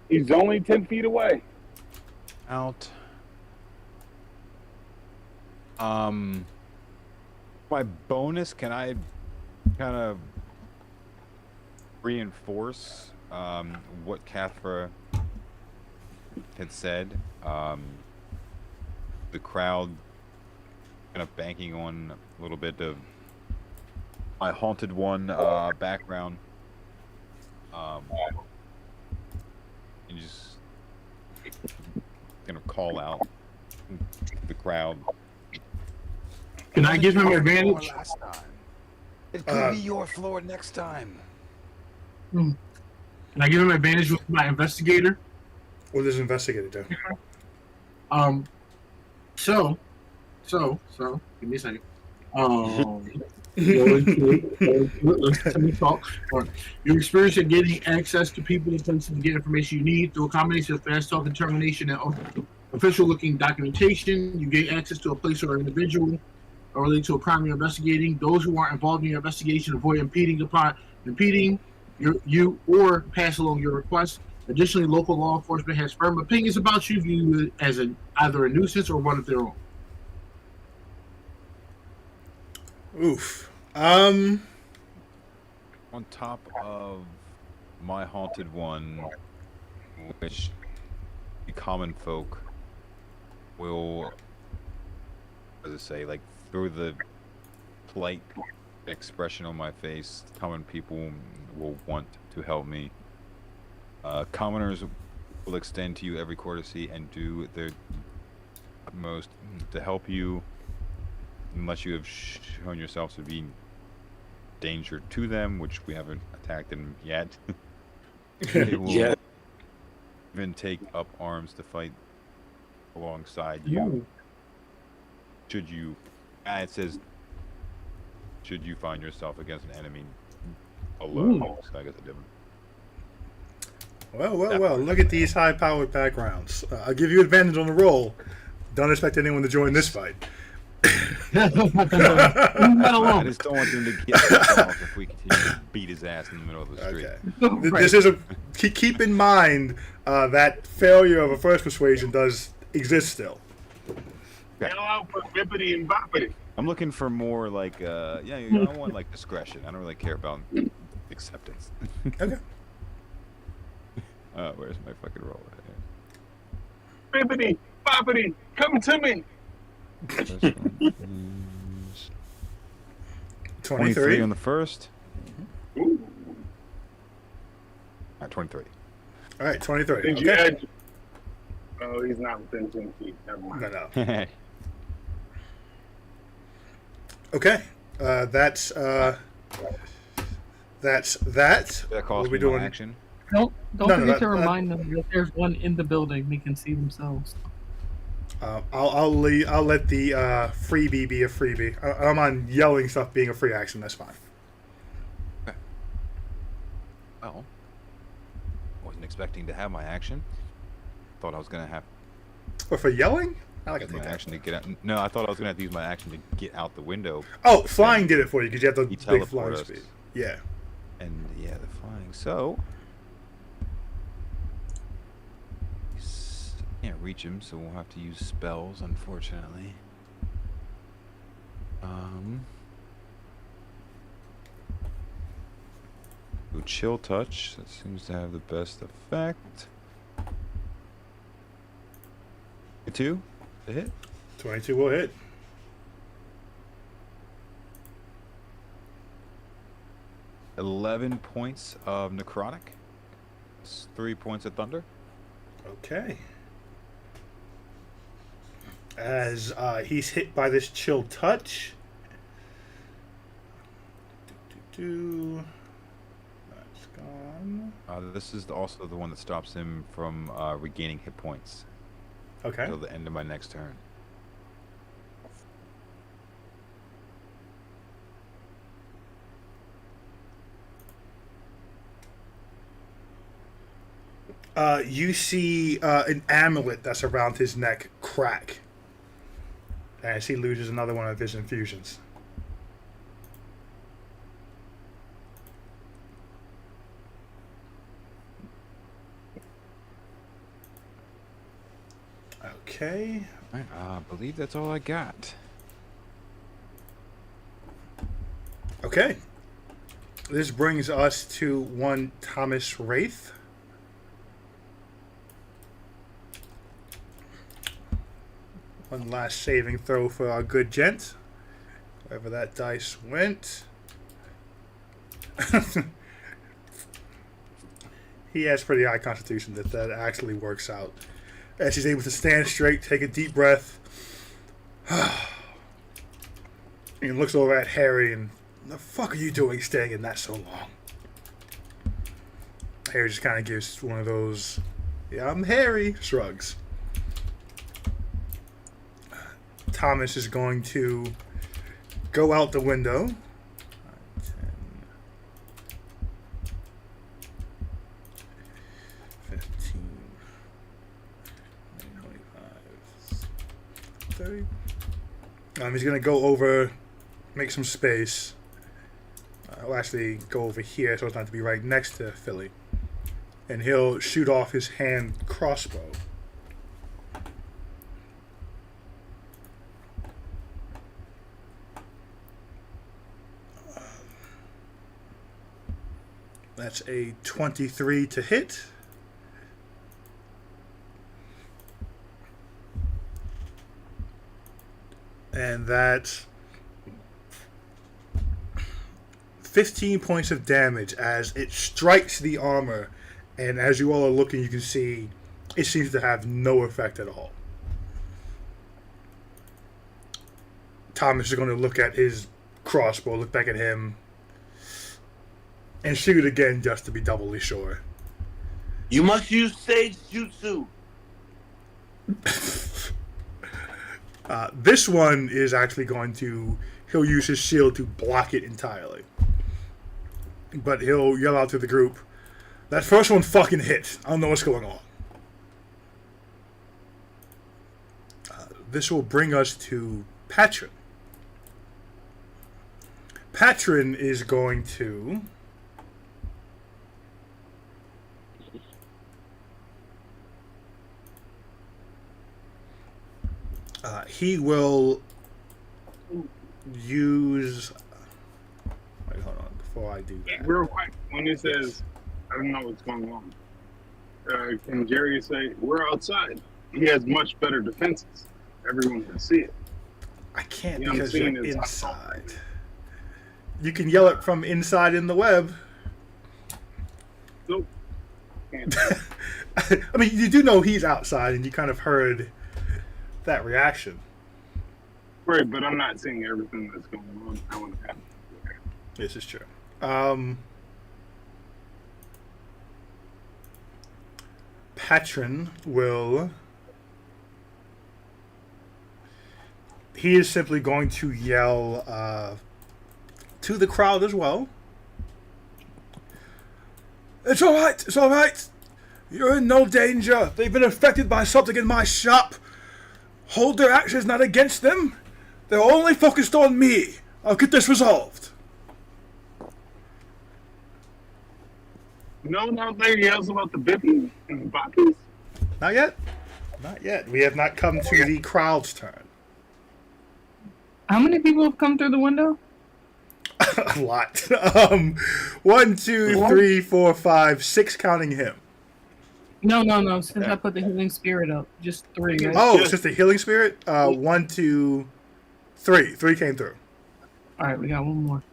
He's only 10 feet away. Out. My bonus, can I kind of reinforce what Cathra had said? The crowd kind of banking on a little bit of my Haunted One background. And just kind of call out the crowd. Can I give him advantage? Last time. It could be your floor next time. Can I give him advantage with my investigator? What does investigator do? So, give me a second. Let me talk. Your experience in getting access to people and places to get information you need through a combination of fast talk, determination, and official-looking documentation. You gain access to a place or an individual or related to a crime you're investigating. Those who aren't involved in your investigation avoid impeding you or pass along your request. Additionally, local law enforcement has firm opinions about you, view you as either a nuisance or one of their own. Oof. On top of my haunted one, which the common folk will, as I say, like through the polite expression on my face, common people will want to help me. Commoners will extend to you every courtesy and do their utmost to help you, unless you have shown yourself to be danger to them, which we haven't attacked them yet. They will even take up arms to fight alongside you. Should you, it says, should you find yourself against an enemy alone? So I guess I didn't. Well. Look at these high-powered backgrounds. I'll give you advantage on the roll. Don't expect anyone to join this fight. I just don't want them to get off if we continue to beat his ass in the middle of the street. Okay. This is keep in mind that failure of a first persuasion does exist still. Yell out for bippity and boppity. I'm looking for more like, I want like discretion. I don't really care about acceptance. Okay. Where's my fucking roll? Bippity, boppity, come to me. 23 on the first. Ooh. All right, 23. All right, 23. Did you Okay. add? Oh, he's not within 10 feet. Never mind. No. Okay. That's that. That What cost are we me my doing? action. Don't No, forget to that- remind them that there's one in the building. They can see themselves. I'll let the freebie be a freebie. I don't mind yelling stuff being a free action. That's fine. Well, wasn't expecting to have my action. Thought I was gonna have But for yelling, I like to my take that. action to get out. No, I thought I was gonna have to use my action to get out the window. Oh, flying did it for you because you have the He big teleport flying us. speed. Yeah. And yeah, the flying. So can't reach him, so we'll have to use spells, unfortunately. So chill touch. That seems to have the best effect. 2 to hit. 22 will hit. $11 points of necrotic. It's 3 points of thunder. Okay. As he's hit by this chill touch. That's gone. This is also the one that stops him from regaining hit points Okay. until the end of my next turn. You see an amulet that's around his neck crack as he loses another one of his infusions. Okay. Alright, I believe that's all I got. Okay. This brings us to one Thomas Wraith. One last saving throw for our good gent. Wherever that dice went. He has pretty high constitution that actually works out. As he's able to stand straight, take a deep breath. And looks over at Harry and, the fuck are you doing staying in that so long? Harry just kind of gives one of those, Yeah, I'm hairy. Shrugs. Thomas is going to go out the window. 10, 15, 25, 30. He's going to go over, make some space. I'll actually go over here so it's not to be right next to Philly. And he'll shoot off his hand crossbow. That's a 23 to hit. And that's 15 points of damage as it strikes the armor. And as you all are looking, you can see it seems to have no effect at all. Thomas is going to look at his crossbow, look back at him, and shoot it again just to be doubly sure. You must use Sage Jutsu. This one is actually going to... He'll use his shield to block it entirely. But he'll yell out to the group, "That first one fucking hit. I don't know what's going on." This will bring us to Patron. Patron is going to... he will use... Wait, hold on. Before I do that. Real quick, when it says, I don't know what's going on, can Jerry say, "We're outside"? He has much better defenses. Everyone can see it. I can't You know what I'm because saying? you're It's inside. You can yell it from inside in the web. Nope. Can't. I mean, you do know he's outside, and you kind of heard that reaction. Right, but I'm not seeing everything that's going on. I want to have. This is true. Patron will... He is simply going to yell to the crowd as well. "It's all right. It's all right. You're in no danger. They've been affected by something in my shop. Hold their actions not against them. They're only focused on me. I'll get this resolved." No one out there yells about the Bippies and the Boppies. Not yet. Not yet. We have not come to the crowd's turn. How many people have come through the window? A lot. 1, 2, 3, 4, 5, 6 counting him. No. Since I put the healing spirit up, just 3. Right? Oh, it's just a healing spirit? 1, 2, 3. 3 came through. All right, we got one more.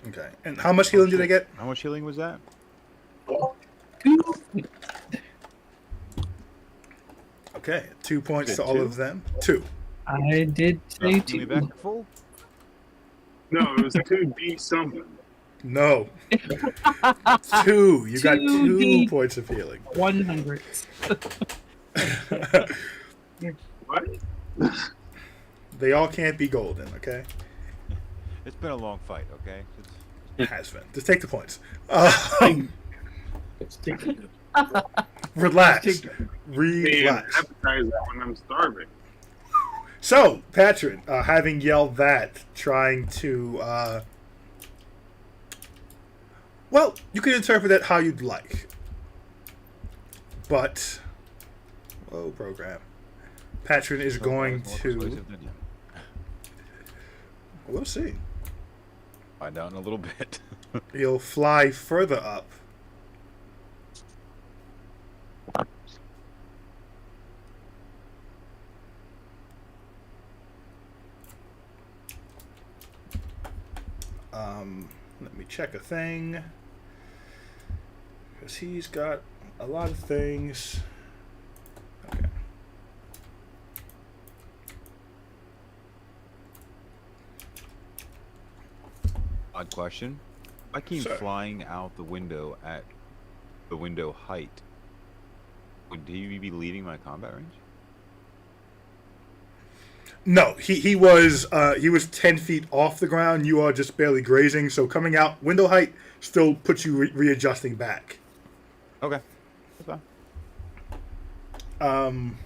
Okay. And how much healing did I get? How much healing was that? 2. Okay. 2 points Is to it all 2? of them. 2. I did say Give me 2. back to full? No, it was 2D something. No. 2. You got 2 2D. points of healing. 100. What? They all can't be golden, okay? It's been a long fight, okay? It has been. Just take the points. Let's take it. Relax. Being an Relax. appetizer when I'm starving. So, Patron, having yelled that, trying to, well, you can interpret it how you'd like. But, whoa, program. Patron is going More to, persuasive than him. we'll see. Find out in a little bit. He'll fly further up. Let me check a thing. Because he's got a lot of things. Okay. Odd question. If I came Sir. flying out the window at the window height, Would he be leaving my combat range? No, he was 10 feet off the ground. You are just barely grazing. So coming out, window height still puts you readjusting back. Okay. That's fine.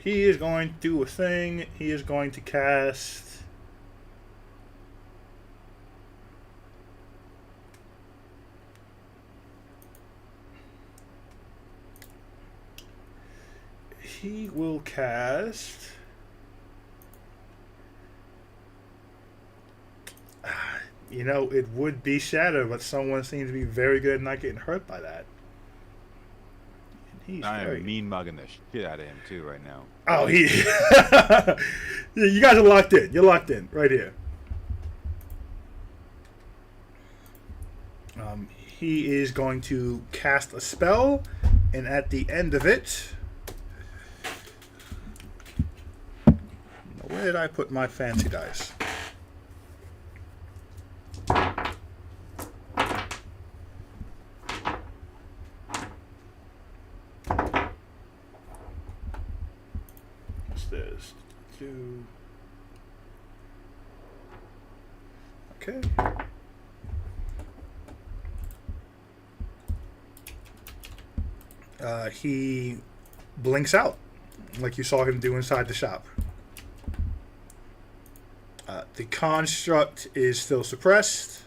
He is going to do a thing. He is going to cast. He will cast. You know, it would be Shatter, but someone seems to be very good at not getting hurt by that. And he's I very... am mean mugging the shit out of him too right now. Oh, he. You guys are locked in. You're locked in right here. He is going to cast a spell, and at the end of it. Where did I put my fancy dice? What's this? Okay. He blinks out, like you saw him do inside the shop. The construct is still suppressed.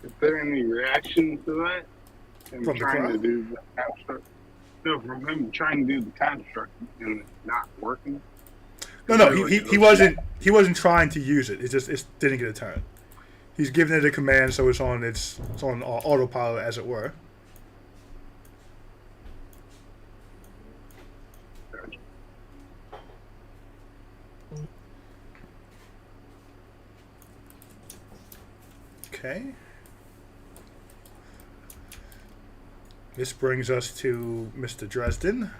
Is there any reaction to that? Him From the trying to crowd? do the construct. No, from him trying to do the construct and it not working. No, he wasn't trying to use it. It didn't get a turn. He's giving it a command, so it's on autopilot, as it were. Okay. This brings us to Mr. Dresden.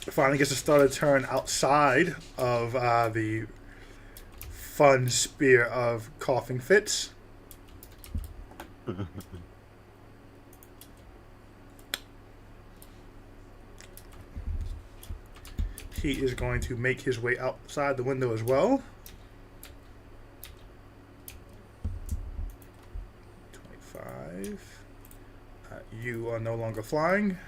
Finally gets to start a turn outside of the fun spear of coughing fits. He is going to make his way outside the window as well. 25. You are no longer flying.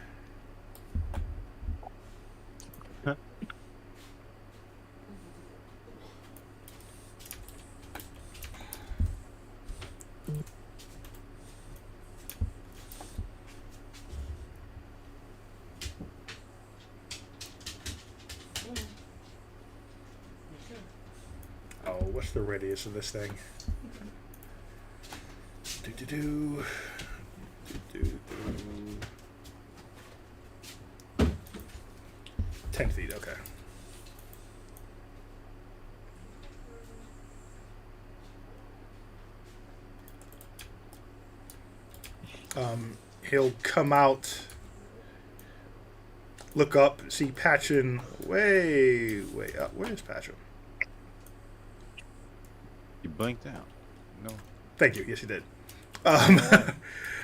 Oh, what's the radius of this thing? Do. 10 feet, okay. He'll come out, look up, see Patchen way up. Where's Patchen? You blinked out. No. Thank you. Yes, he did.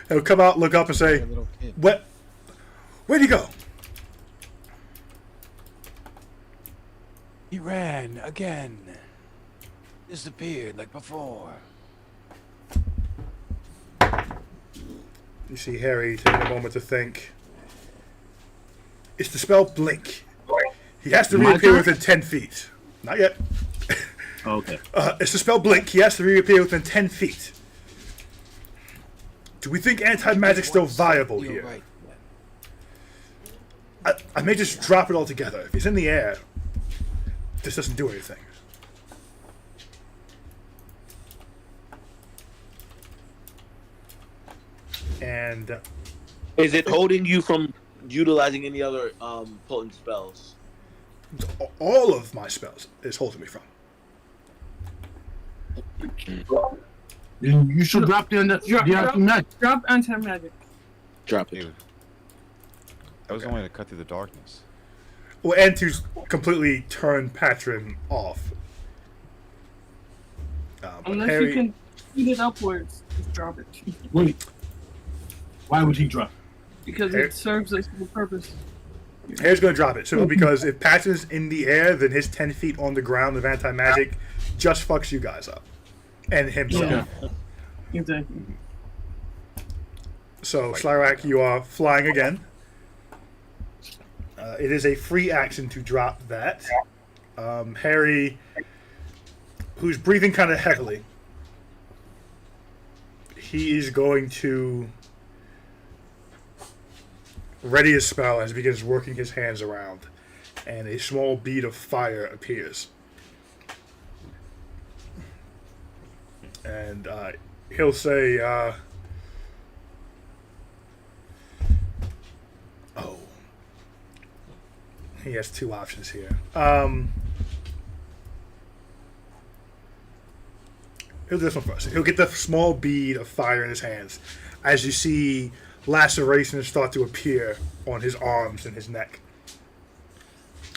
He'll come out, look up, and say, "What? Where'd he go?" He ran again. Disappeared like before. You see Harry taking a moment to think. It's the spell Blink. He has to reappear within 10 feet. Not yet. Okay. It's the spell Blink. He has to reappear within 10 feet. Do we think anti-magic's still viable You're here? right. I may just drop it all together. If he's in the air, this doesn't do anything. And Is it holding you from utilizing any other potent spells? all of my spells is holding me from. You should drop the anti-magic. Drop anti-magic. Drop it. Dude. That was only to cut through the darkness. Well, and to completely turn Patron off. But Unless Harry, you can shoot it upwards, just drop it. Wait. Why would he drop? Because it serves a simple purpose. Harry's going to drop it. So because if Patron's in the air, then his 10 feet on the ground of anti-magic just fucks you guys up. And himself. Yeah. Exactly. So, Slyrak, you are flying again. It is a free action to drop that. Harry, who's breathing kind of heavily, he is going to ready his spell as he begins working his hands around, and a small bead of fire appears. And he'll say, oh. He has two options here. He'll do this one first. He'll get the small bead of fire in his hands as you see lacerations start to appear on his arms and his neck.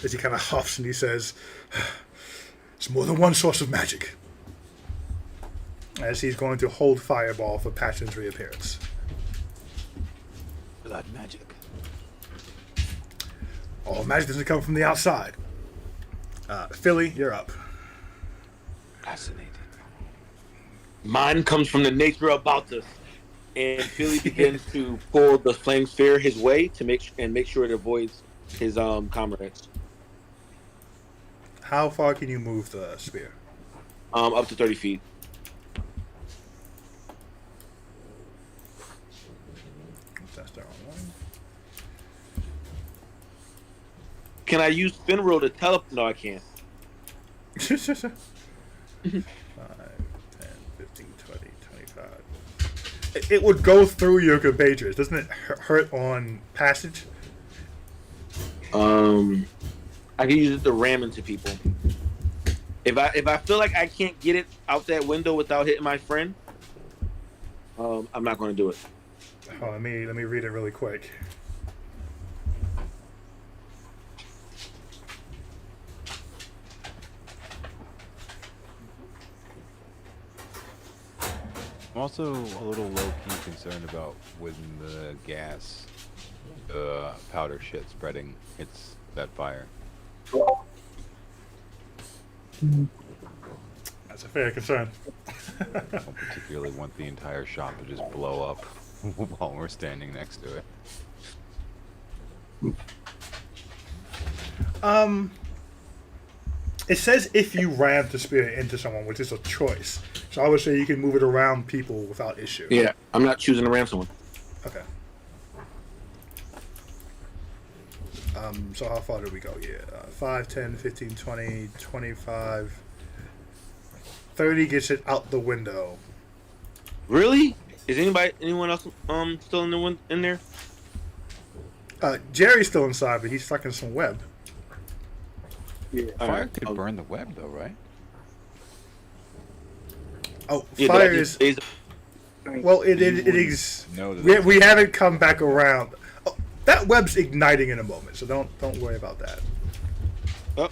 As he kind of huffs and he says, it's more than one source of magic. As he's going to hold Fireball for Patron's reappearance. Blood magic. All magic doesn't come from the outside. Philly, you're up. Fascinating. Mine comes from the nature about us. And Philly begins to pull the flame sphere his way to make sure it avoids his comrades. How far can you move the spear? Up to 30 feet. That's the wrong one. Can I use Finral to teleport? No, I can't. 5, 10, 15, 20, 25. It would go through your compatriots. Doesn't it hurt on passage? I can use it to ram into people. If I feel like I can't get it out that window without hitting my friend, I'm not going to do it. Oh, let me read it really quick. I'm also a little low-key concerned about when the gas powder shit spreading hits that fire. That's a fair concern. I don't particularly want the entire shop to just blow up while we're standing next to it. It says if you ram the spear into someone, which is a choice. So I would say you can move it around people without issue. Yeah, I'm not choosing to ram someone. Okay. So how far did we go here? 5, 10, 15, 20, 25, 30 gets it out the window. Really? Is anyone else still in there? Jerry's still inside, but he's stuck in some web. Yeah. Fire could burn the web, though, right? Oh, Yeah, fire but I is... just- Well, it is... No, that We haven't come back around. Oh, that web's igniting in a moment, so don't worry about that. Oh.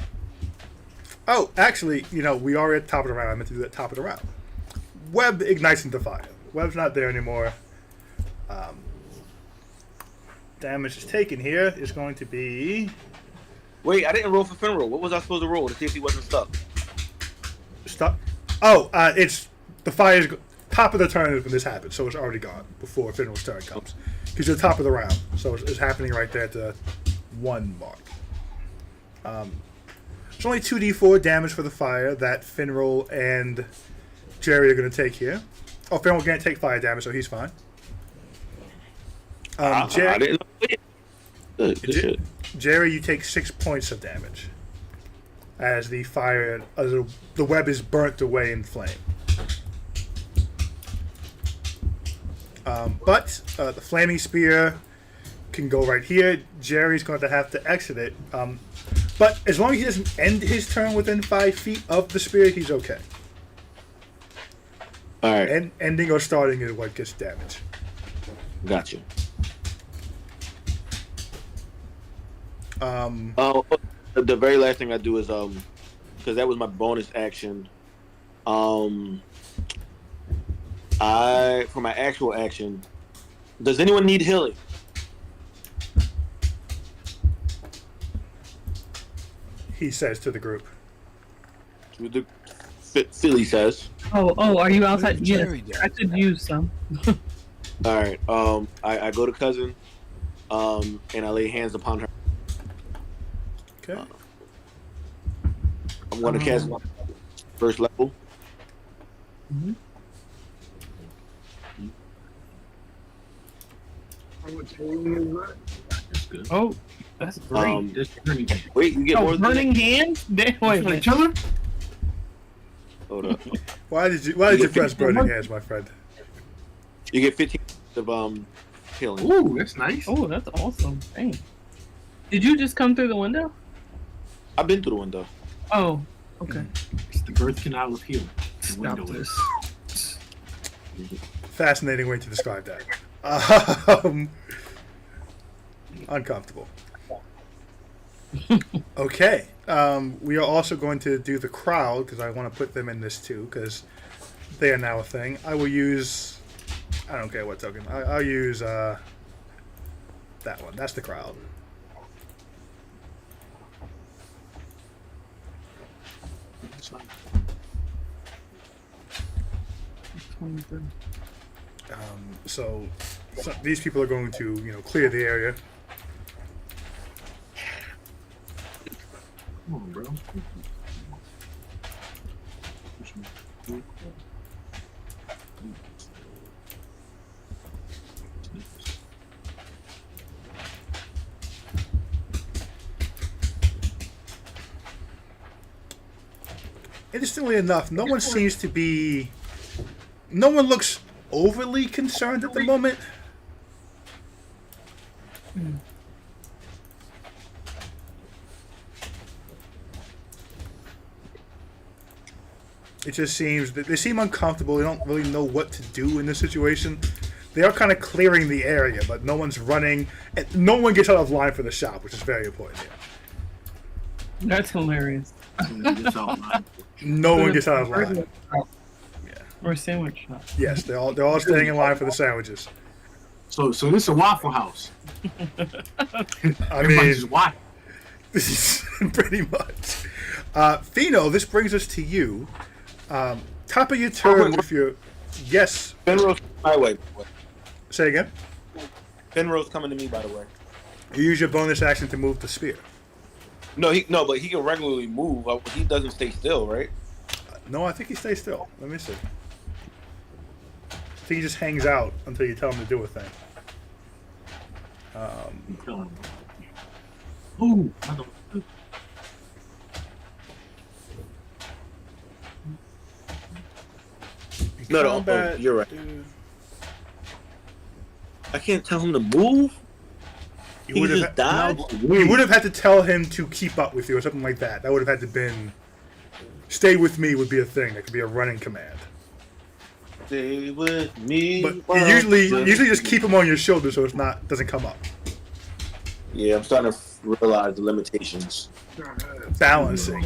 Oh, actually, we are at the top of the round. I meant to do that top of the round. Web ignites into fire. Web's not there anymore. Damage is taken here is going to be... Wait, I didn't roll for Finral. What was I supposed to roll to see if he wasn't stuck? Stop. Oh, it's... The fire's... Top of the turn is when this happens, so it's already gone before Finral's turn comes. Because you're top of the round, so it's happening right there at the 1 mark. It's only 2d4 damage for the fire that Finral and Jerry are going to take here. Oh, Finral can't take fire damage, so he's fine. I didn't know. Good shit. Jerry, you take 6 points of damage as the fire, the web is burnt away in flame. But the flaming spear can go right here. Jerry's going to have to exit it. But as long as he doesn't end his turn within 5 feet of the spear, he's okay. All right. And ending or starting is what gets damage. Got you. Oh, the very last thing I do is because that was my bonus action. For my actual action, does anyone need healing? He says to the group. Philly says. Oh, are you outside? Yeah, Jerry does I could use some. All right. I go to cousin, and I lay hands upon her. Okay. I'm going to cast my first level. Mhm. How much healing is that? That's good. Oh, that's great. That's pretty good. Wait, you get more Oh, than burning hands? Wait a Like minute. killer? Hold up. Why did you press burning hands, my friend? You get 15 of healing. Ooh, that's nice. Oh, that's awesome. Dang. Did you just come through the window? I've been through the window. Oh, okay. It's the birth canal of healing. The Stop window is. this. Fascinating way to describe that. Uncomfortable. Okay. We are also going to do the crowd because I want to put them in this too because they are now a thing. I will use. I don't care what token. I'll use that one. That's the crowd. So these people are going to clear the area. Come on, bro. Interestingly enough, no one seems to be. No one looks overly concerned at the moment. It just seems that they seem uncomfortable. They don't really know what to do in this situation. They are kind of clearing the area, but no one's running. And no one gets out of line for the shop, which is very important here. That's hilarious. It's all mine. No one gets out of line. Or a sandwich shop. Yes, they're all staying in line for the sandwiches. So this is a Waffle House. I Everybody mean, just watch. this is pretty much. Fino, this brings us to you. Top of your turn with your. Yes. Penrose my way. Say again. Penrose coming to me, by the way. You use your bonus action to move the spear. No, but he can regularly move. He doesn't stay still, right? No, I think he stays still. Let me see. I think he just hangs out until you tell him to do a thing. Ooh, I don't. No, Combat, you're right. I can't tell him to move. You He would just have. died. You would have had to tell him to keep up with you or something like that. That would have had to been. Stay with me would be a thing. That could be a running command. Stay with me. But you usually just keep him on your shoulder so doesn't come up. Yeah, I'm starting to realize the limitations. Balancing,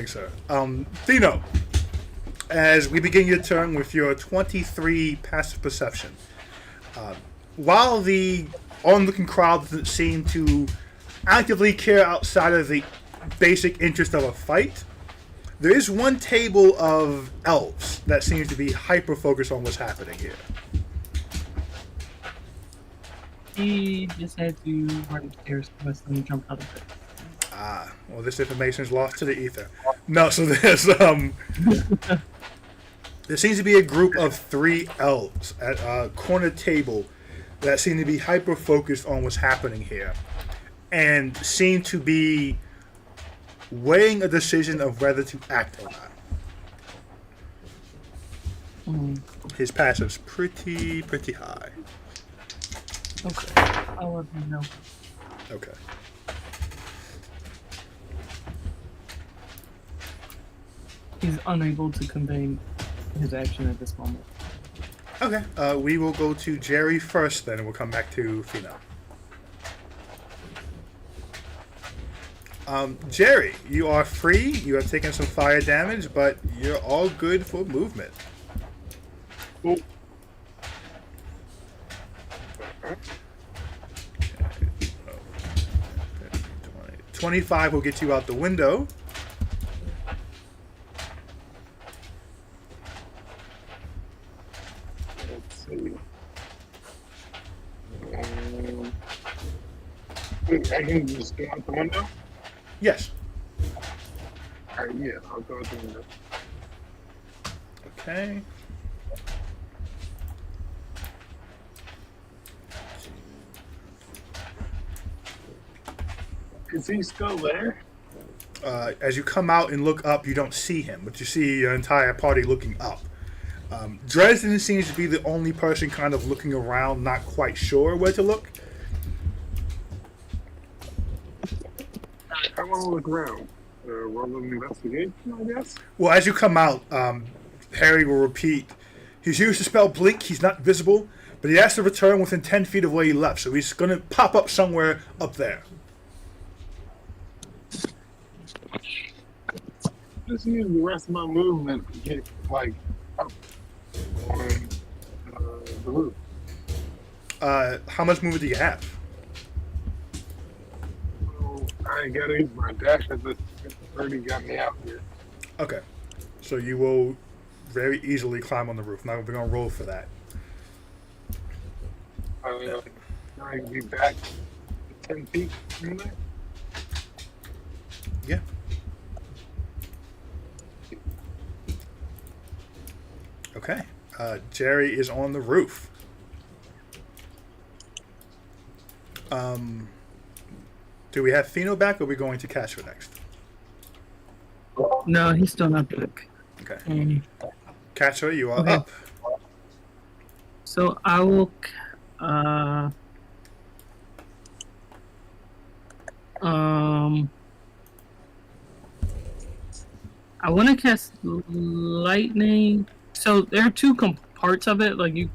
sir. Thino, as we begin your turn with your 23 passive perception, while the onlooking crowd doesn't seem to actively care outside of the basic interest of a fight, there is one table of elves that seems to be hyper focused on what's happening here. He just had to run upstairs and jump out of it. Well, this information is lost to the ether. No, so there's there seems to be a group of 3 elves at a corner table that seem to be hyper focused on what's happening here, and seem to be weighing a decision of whether to act or not. His passive's pretty high. Okay. I'll let him know. Okay. He's unable to convey his action at this moment. Okay. We will go to Jerry first, then, and we'll come back to Fina. Jerry, you are free. You have taken some fire damage, but you're all good for movement. Cool. 25 will get you out the window. Let's see. Wait, I can just go out the window? Yes. Alright, yeah, I'll go out the window. Okay. Is he still there? As you come out and look up, you don't see him, but you see your entire party looking up. Dresden seems to be the only person kind of looking around, not quite sure where to look. I want to look around. Roll an investigation, I guess. Well, as you come out, Harry will repeat. He's used the spell Blink. He's not visible, but he has to return within 10 feet of where he left, so he's going to pop up somewhere up there. Just use the rest of my movement to get, like, up on the roof. How much movement do you have? So I ain't gotta use my dash as it already got me out here. Okay. So you will very easily climb on the roof. Now we're going to roll for that. I can be back 10 feet from there. Yeah. Okay. Jerry is on the roof. Do we have Fino back, or are we going to Castro next? No, he's still not back. Okay. Castro, you are Okay. up. So I will. I want to cast lightning. So there are two parts of it. Like you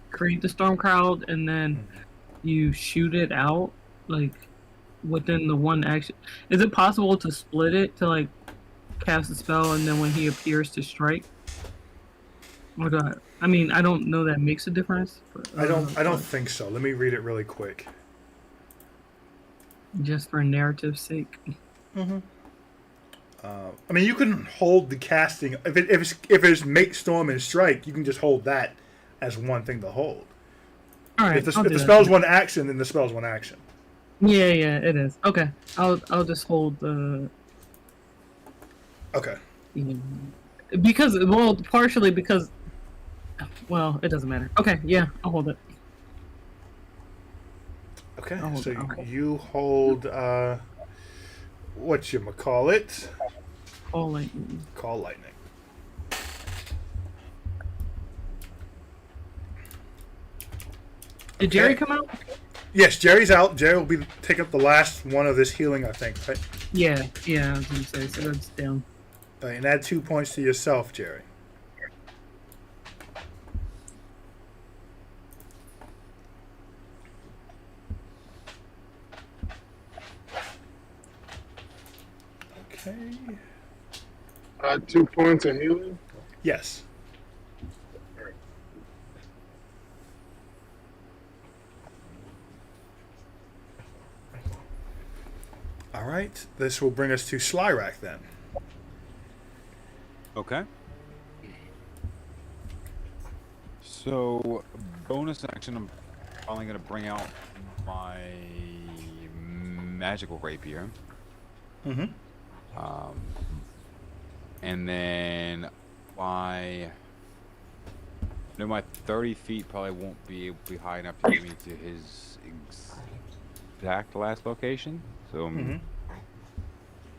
create the storm cloud, and then you shoot it out, like within the one action. Is it possible to split it to like cast a spell, and then when he appears to strike? Oh God. I mean, I don't know that makes a difference. But, I don't think so. Let me read it really quick. Just for narrative's sake. I mean, you can hold the casting if it's make, storm, and strike. You can just hold that as one thing to hold. All right. If the spell's one action, then the spell's one action. Yeah, it is. Okay, I'll just hold the. Okay. Because partially because. Well, it doesn't matter. Okay, yeah, I'll hold it. Okay. I'll hold So it, okay. you hold call it? All lightning. Call lightning. Did Jerry Okay. come out? Yes, Jerry's out. Jerry will be take up the last one of this healing, I think, right? Yeah, I was gonna say, so that's down. And add 2 points to yourself, Jerry. Okay. 2 points of healing. Yes. All right. This will bring us to Slyrak then. Okay. So, bonus action, I'm probably going to bring out my magical rapier. Mm-hmm. And then my 30 feet probably won't be high enough to get me to his exact last location. So I'm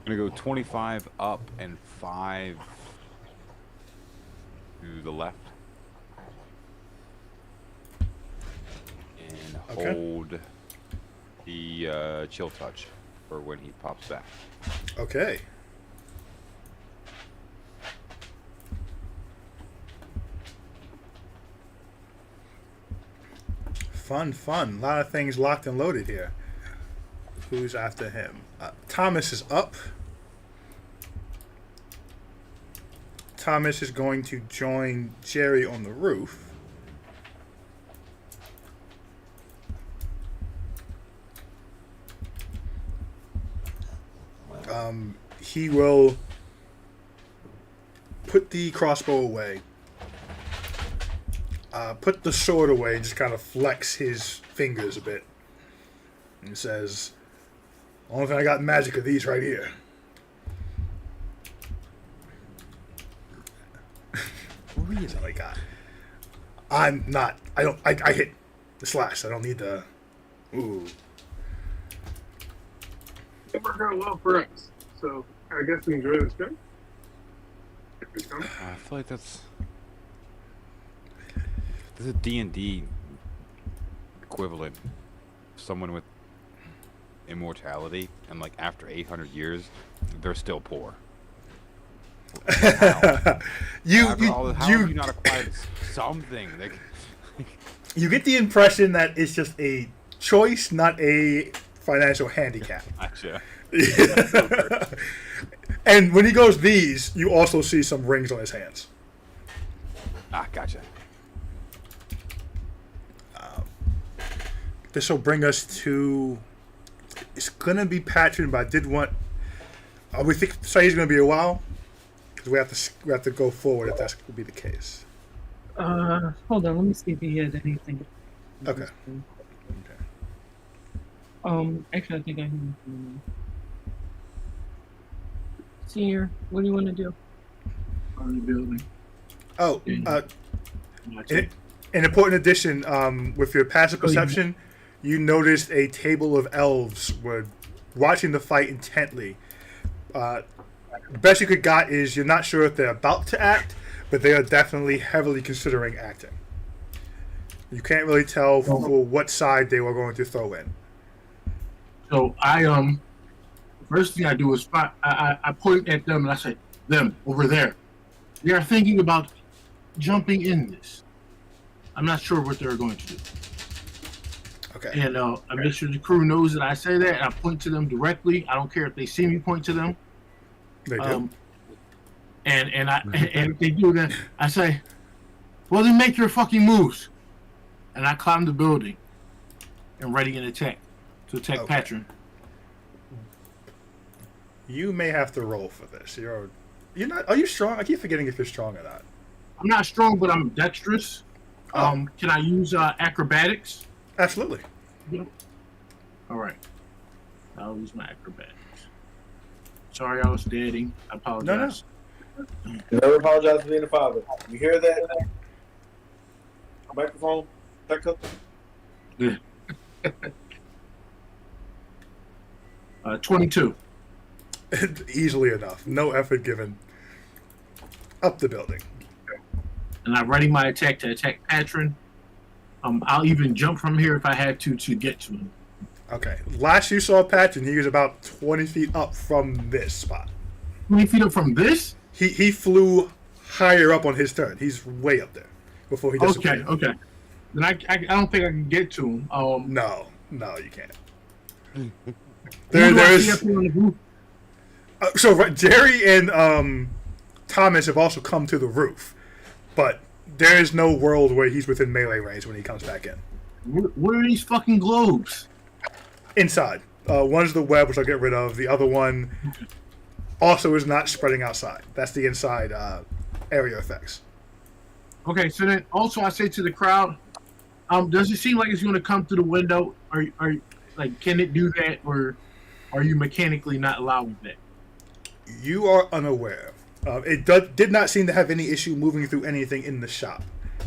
gonna go 25 up and 5 to the left, and Okay. hold the chill touch for when he pops back. Okay. Fun. A lot of things locked and loaded here. Who's after him? Thomas is up. Thomas is going to join Jerry on the roof. He will put the crossbow away. Put the sword away, just kind of flex his fingers a bit. And says, only thing I got magic are these right here. Really? That's all I got. I hit the slash. I don't need the... Ooh. It worked out well for us. So I guess we enjoy this game. If we come. I feel like that's a D&D equivalent. Someone with immortality, and like after 800 years, they're still poor. How have you not acquired something? You get the impression that it's just a choice, not a financial handicap. Gotcha. And when he goes these, you also see some rings on his hands. Gotcha. This will bring us to... It's gonna be Patron, but I did want... we think so he's gonna be a while? Because we have to go forward if that's gonna be the case. Hold on, let me see if he had anything. Okay. Actually, I think I can. Senior, what do you want to do? On the building. Oh, Watch an it. important addition, with your passive perception, you noticed a table of elves were watching the fight intently. Best you could got is you're not sure if they're about to act, but they are definitely heavily considering acting. You can't really tell for what side they were going to throw in. So first thing I do is I point at them and I say, them over there. They are thinking about jumping in this. I'm not sure what they're going to do. Okay. And I make sure the crew knows that I say that, and I point to them directly. I don't care if they see me point to them. They do. And if they do that, I say, well, then make your fucking moves. And I climb the building and ready an attack to attack Okay. Patron. You may have to roll for this. You're not. Are you strong? I keep forgetting if you're strong or not. I'm not strong, but I'm dexterous. Can I use acrobatics? Absolutely. All right. I'll use my acrobatics. Sorry, I was dating. I apologize. Never apologize for being a father. You hear that? Microphone, pick up. 22. Easily enough. No effort given. Up the building. And I'm ready my attack to attack Patron. I'll even jump from here if I had to get to him. Okay. Last you saw Patron, he was about 20 feet up from this spot. 20 feet up from this? He flew higher up on his turn. He's way up there before he disappeared. Okay. Then I don't think I can get to him. No, you can't. Who do I There see is up here on the roof? Jerry and Thomas have also come to the roof, but there is no world where he's within melee range when he comes back in. Where are these fucking globes? Inside, one's the web, which I'll get rid of. The other one also is not spreading outside. That's the inside area effects. Okay, so then also I say to the crowd, does it seem like it's going to come through the window? Are like, can it do that, or are you mechanically not allowing that? You are unaware. It did not seem to have any issue moving through anything in the shop.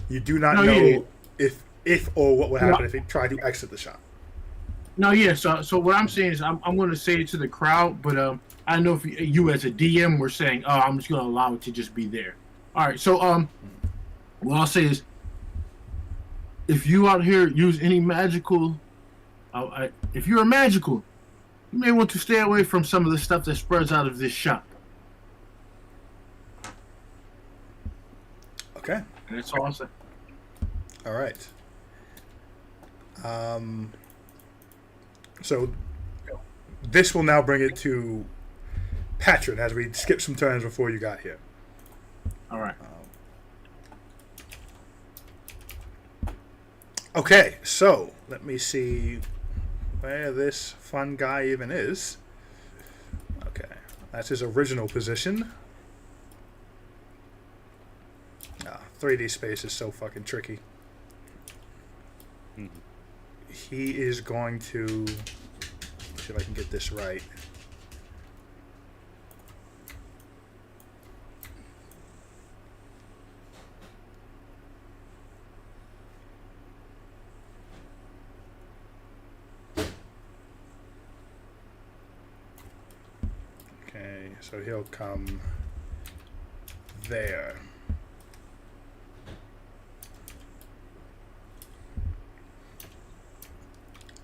You do not know if or what would happen if it tried to exit the shop. No, yeah. So what I'm saying is I'm going to say it to the crowd, but I don't know if you as a DM were saying, oh, I'm just going to allow it to just be there. All right. So what I'll say is, if you out here use any magical, if you're a magical, you may want to stay away from some of the stuff that spreads out of this shop. Okay. And that's all I'll say. All right. So this will now bring it to Patron as we skip some turns before you got here. All right. Okay, so let me see where this fun guy even is. Okay, that's his original position. 3D space is so fucking tricky. He is going to see if I can get this right. Okay, so he'll come there.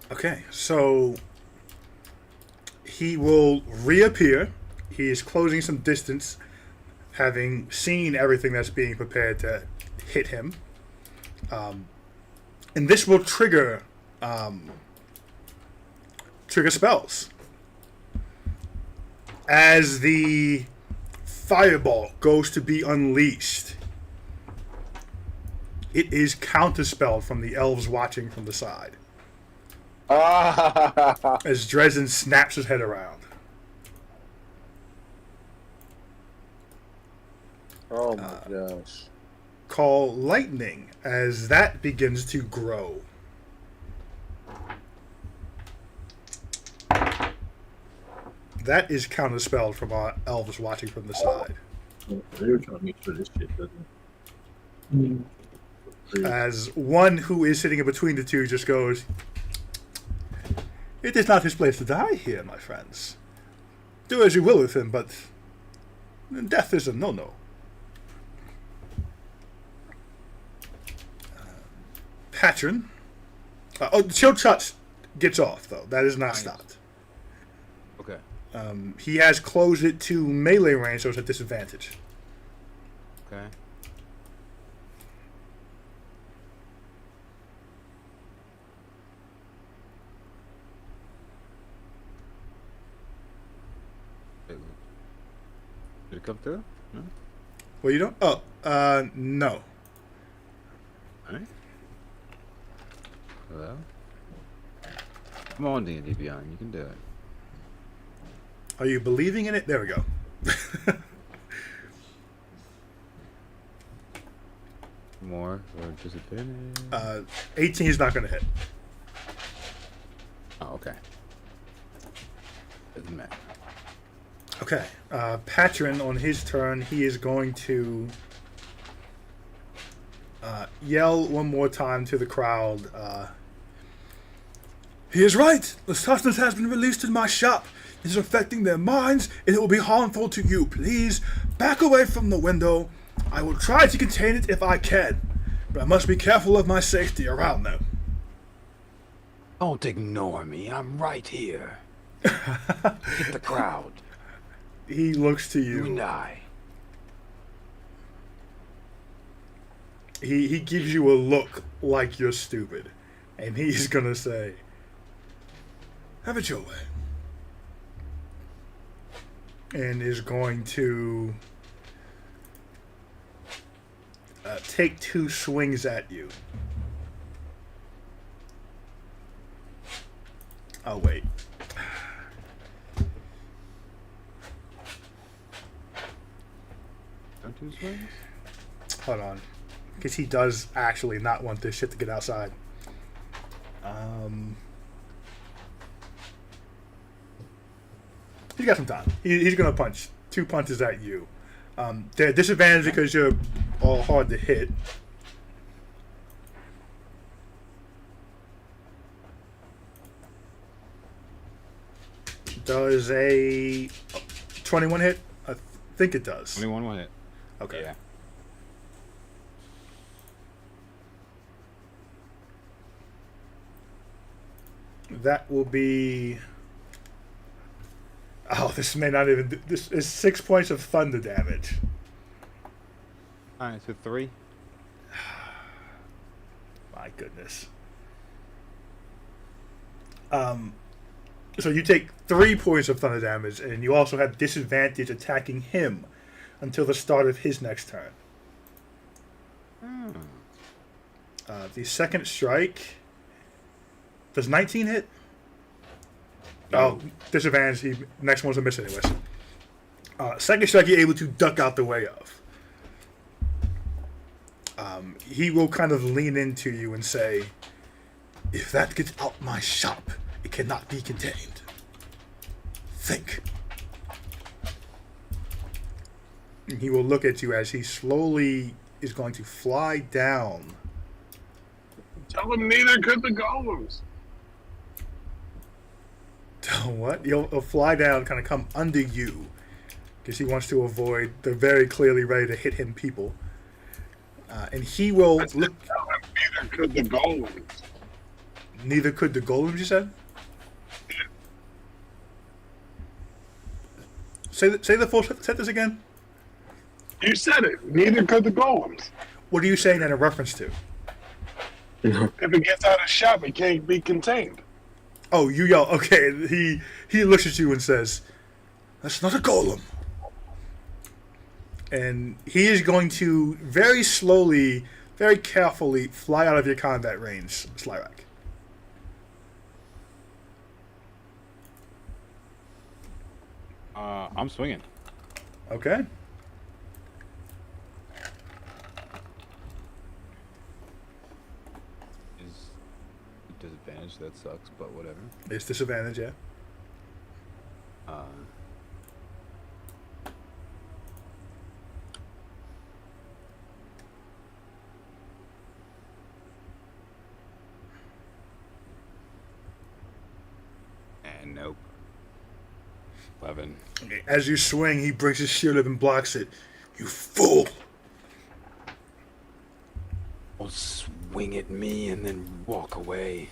Okay, so he will reappear. He is closing some distance, having seen everything that's being prepared to hit him. And this will trigger spells. As the fireball goes to be unleashed, it is counterspelled from the elves watching from the side. As Dresden snaps his head around. Oh my gosh. Call lightning as that begins to grow. That is counterspelled from our elves watching from the side. They're trying to make sure this shit doesn't. As one who is sitting in between the two just goes, "It is not his place to die here, my friends. Do as you will with him, but death is a no-no." Patron. Chill Touch gets off, though. That is not stopped. Okay. He has closed it to melee range, so it's at disadvantage. Okay. Did it come through? No? Well, you don't? Oh, no. Alright. Hello? Come on, D&D Beyond. You can do it. Are you believing in it? There we go. More or disadvantage? 18 is not going to hit. Oh, okay. Doesn't matter. Okay. Patron, on his turn, he is going to yell one more time to the crowd. He is right. The substance has been released in my shop. It is affecting their minds, and it will be harmful to you. Please back away from the window. I will try to contain it if I can, but I must be careful of my safety around them. Don't ignore me. I'm right here. Hit the crowd. He looks to You and you. I. He gives you a look like you're stupid, and he's gonna say, "Have it your way," and is going to take 2 swings at you. Oh wait. Don't do swings? Hold on. Because he does actually not want this shit to get outside. He's got some time. He's going to punch. 2 punches at you. They're disadvantaged because you're all hard to hit. Does a 21 hit? I think it does. 21 will hit. Okay. Yeah. That will be. Oh, this may not even. This is 6 points of thunder damage. Alright, so 3. My goodness. So you take 3 points of thunder damage, and you also have disadvantage attacking him until the start of his next turn. The second strike. Does 19 hit? Oh, disadvantage. Next one's a miss, anyways. Second strike, you're able to duck out the way of. He will kind of lean into you and say, "If that gets out my shop, it cannot be contained. Think." And he will look at you as he slowly is going to fly down. Tell him neither could the golems. What? He'll fly down, kind of come under you, because he wants to avoid the very clearly ready to hit him people. And he will look. Tell him neither could the golems. Neither could the golems, you said? Say the full sentence again. You said it. Neither could the golems. What are you saying that in reference to? If it gets out of shop, it can't be contained. Oh, you yell. Okay, he looks at you and says, "That's not a golem." And he is going to very slowly, very carefully fly out of your combat range, Slyrak. I'm swinging. Okay. Is disadvantage? That sucks, but whatever. It's disadvantage, yeah. Uh, and nope. 11. Okay. As you swing, he brings his shield up and blocks it. "You fool!" Don't swing at me and then walk away.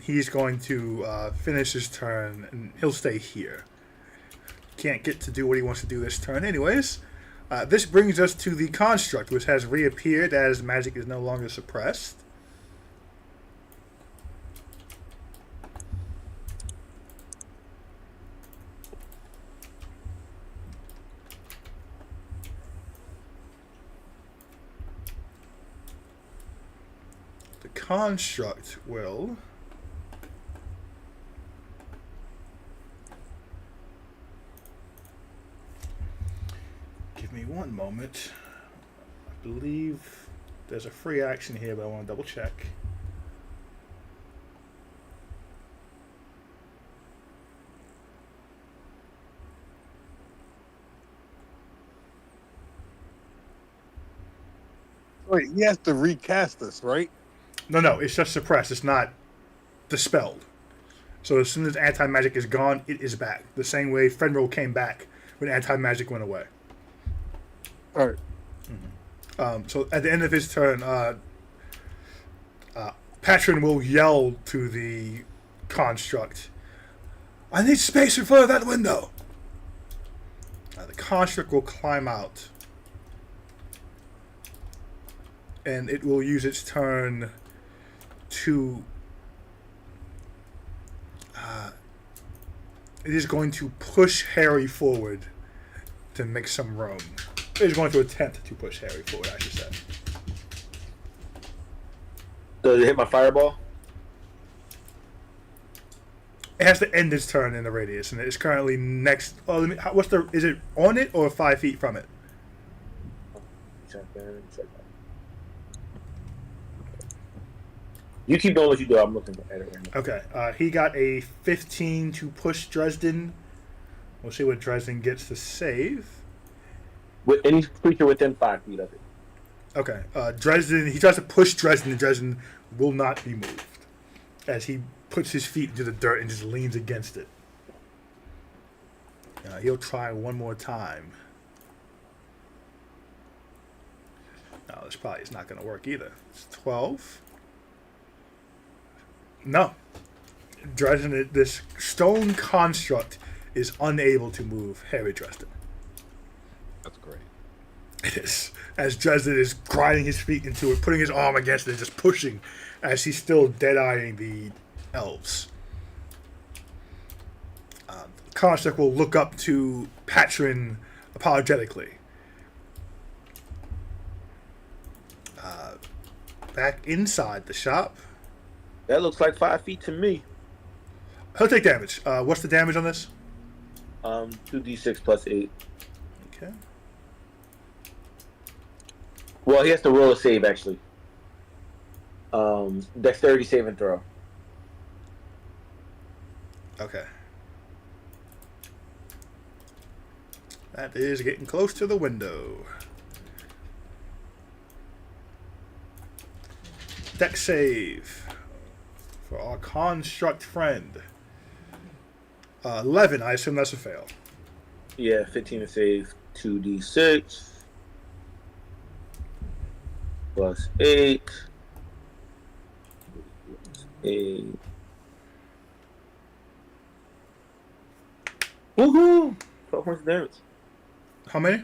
He's going to finish his turn, and he'll stay here. Can't get to do what he wants to do this turn anyways. This brings us to the construct, which has reappeared as magic is no longer suppressed. The construct will... Give me one moment. I believe there's a free action here, but I want to double check. Wait, he has to recast this, right? No, it's just suppressed. It's not dispelled. So as soon as anti-magic is gone, it is back. The same way Fenrir came back when anti-magic went away. All right. So at the end of his turn, Patron will yell to the construct, "I need space in front of that window!" The construct will climb out. And it will use its turn to... it is going to push Harry forward to make some room. It is going to attempt to push Harry forward, I should say. Does it hit my fireball? It has to end its turn in the radius, and it's currently next... Oh, what's the... Is it on it or 5 feet from it? You keep doing what you do. I'm looking at it right now. Okay. He got a 15 to push Dresden. We'll see what Dresden gets to save. With any creature within 5 feet of it. Okay. Dresden, he tries to push Dresden, and Dresden will not be moved as he puts his feet into the dirt and just leans against it. He'll try one more time. No, this probably is not going to work either. It's 12. No. Dresden, this stone construct is unable to move Harry Dresden. That's great. It is. As Dresden is grinding his feet into it, putting his arm against it, and just pushing as he's still dead-eyeing the elves. Construct will look up to Patron apologetically. Back inside the shop. That looks like 5 feet to me. He'll take damage. What's the damage on this? 2d6 plus 8. Okay. Well, he has to roll a save, actually. Dexterity save and throw. Okay. That is getting close to the window. Dex save for our construct friend. 11. I assume that's a fail. Yeah, 15 to save. 2d6 plus 8. 8. Woohoo! 12 points of damage. How many?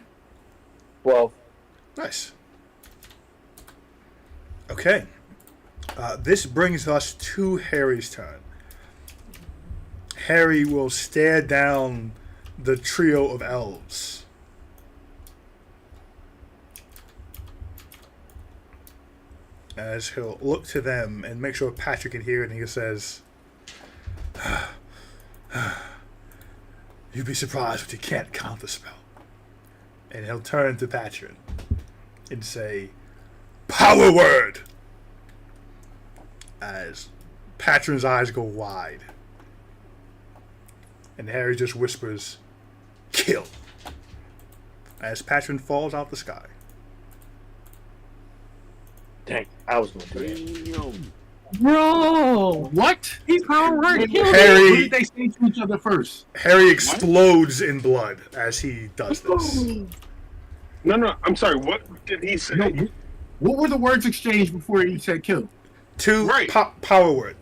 12. Nice. Okay. This brings us to Harry's turn. Harry will stare down the trio of elves. As he'll look to them and make sure Patrick can hear it, and he says, "You'd be surprised but you can't count the spell." And he'll turn to Patrick and say, "Power word!" As Patron's eyes go wide. And Harry just whispers, "Kill!" As Patron falls out the sky. Dang, I was going to do that. Bro, What? he power word killed Harry- What did they say to each other first? Harry explodes in blood as he does this. No, I'm sorry. What did he say? No, what were the words exchanged before he said kill? Two Right. power words.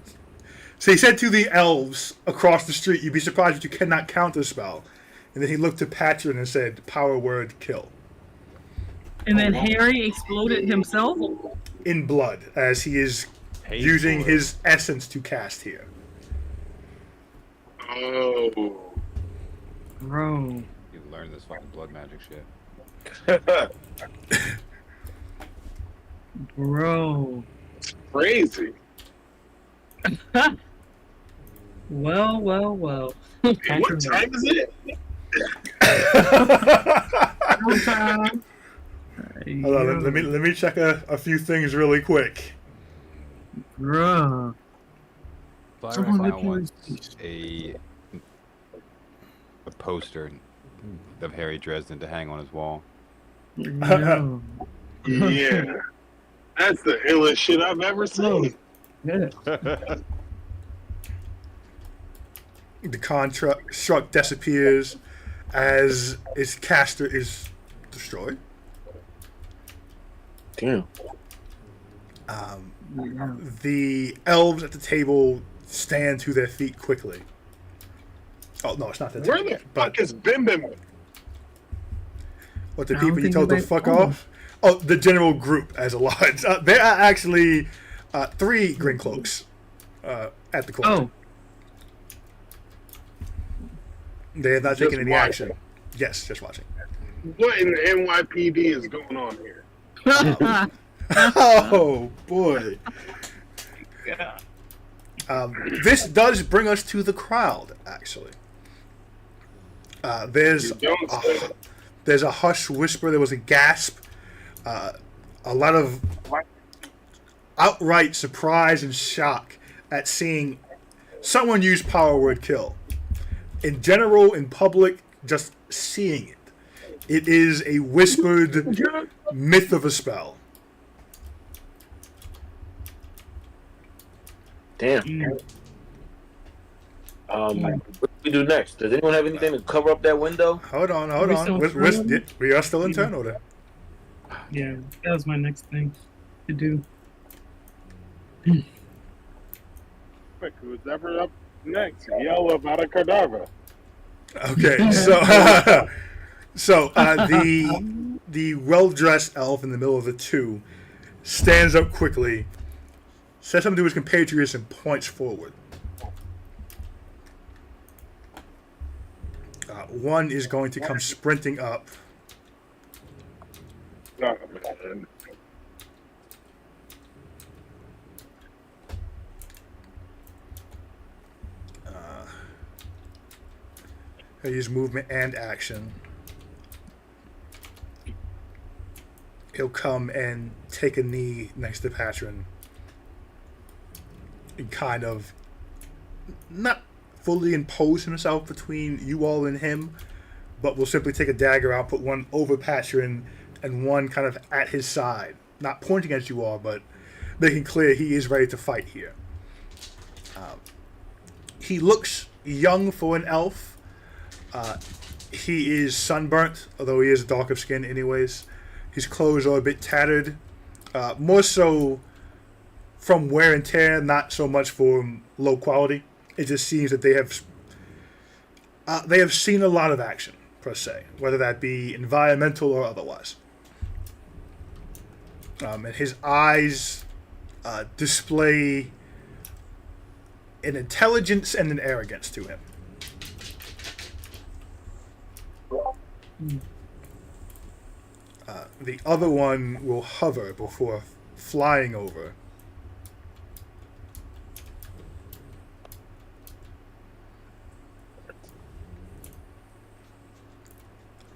So he said to the elves across the street, "You'd be surprised if you cannot counter spell." And then he looked to Patron and said, "Power word, kill." And then Harry exploded himself. In blood, as he is Paid using for it. his essence to cast here. Oh. Bro. You learn this fucking blood magic shit. Bro. Crazy. Well. What time is it? Time. Hold on, let me check a few things really quick. Bro. Someone Firefly look in wants his face. a poster of Harry Dresden to hang on his wall. No. Yeah. That's the illest shit I've ever seen. Yeah. The construct disappears as its caster is destroyed. Damn. The elves at the table stand to their feet quickly. Oh no, it's not that. Where the fuck is Bim Bim? What, the I don't people you think told to they- fuck off? Oh, the general group as a large. There are actually 3 green cloaks at the corner. Oh. They have not Just taken any watching. action. Yes, just watching. What in the NYPD is going on here? Oh boy. This does bring us to the crowd. Actually, there's You don't say. there's a hush whisper. There was a gasp. A lot of outright surprise and shock at seeing someone use power word kill. In general, in public, just seeing it. It is a whispered myth of a spell. Damn. What do we do next? Does anyone have anything to cover up that window? Hold on. we still We are still in turn order. Yeah, that was my next thing to do. Quick, who's ever up next? Yell about a cadaver. Okay, so so the the well-dressed elf in the middle of the two stands up quickly, says something to his compatriots, and points forward. One is going to come sprinting up. Oh, man. He'll use movement and action. He'll come and take a knee next to Patron. And kind of not fully impose himself between you all and him, but will simply take a dagger out, put one over Patron and one kind of at his side. Not pointing at you all, but making clear he is ready to fight here. He looks young for an elf. He is sunburnt, although he is dark of skin anyways. His clothes are a bit tattered. More so from wear and tear, not so much for low quality. It just seems that they have seen a lot of action, per se, whether that be environmental or otherwise. And his eyes display an intelligence and an arrogance to him. The other one will hover before flying over.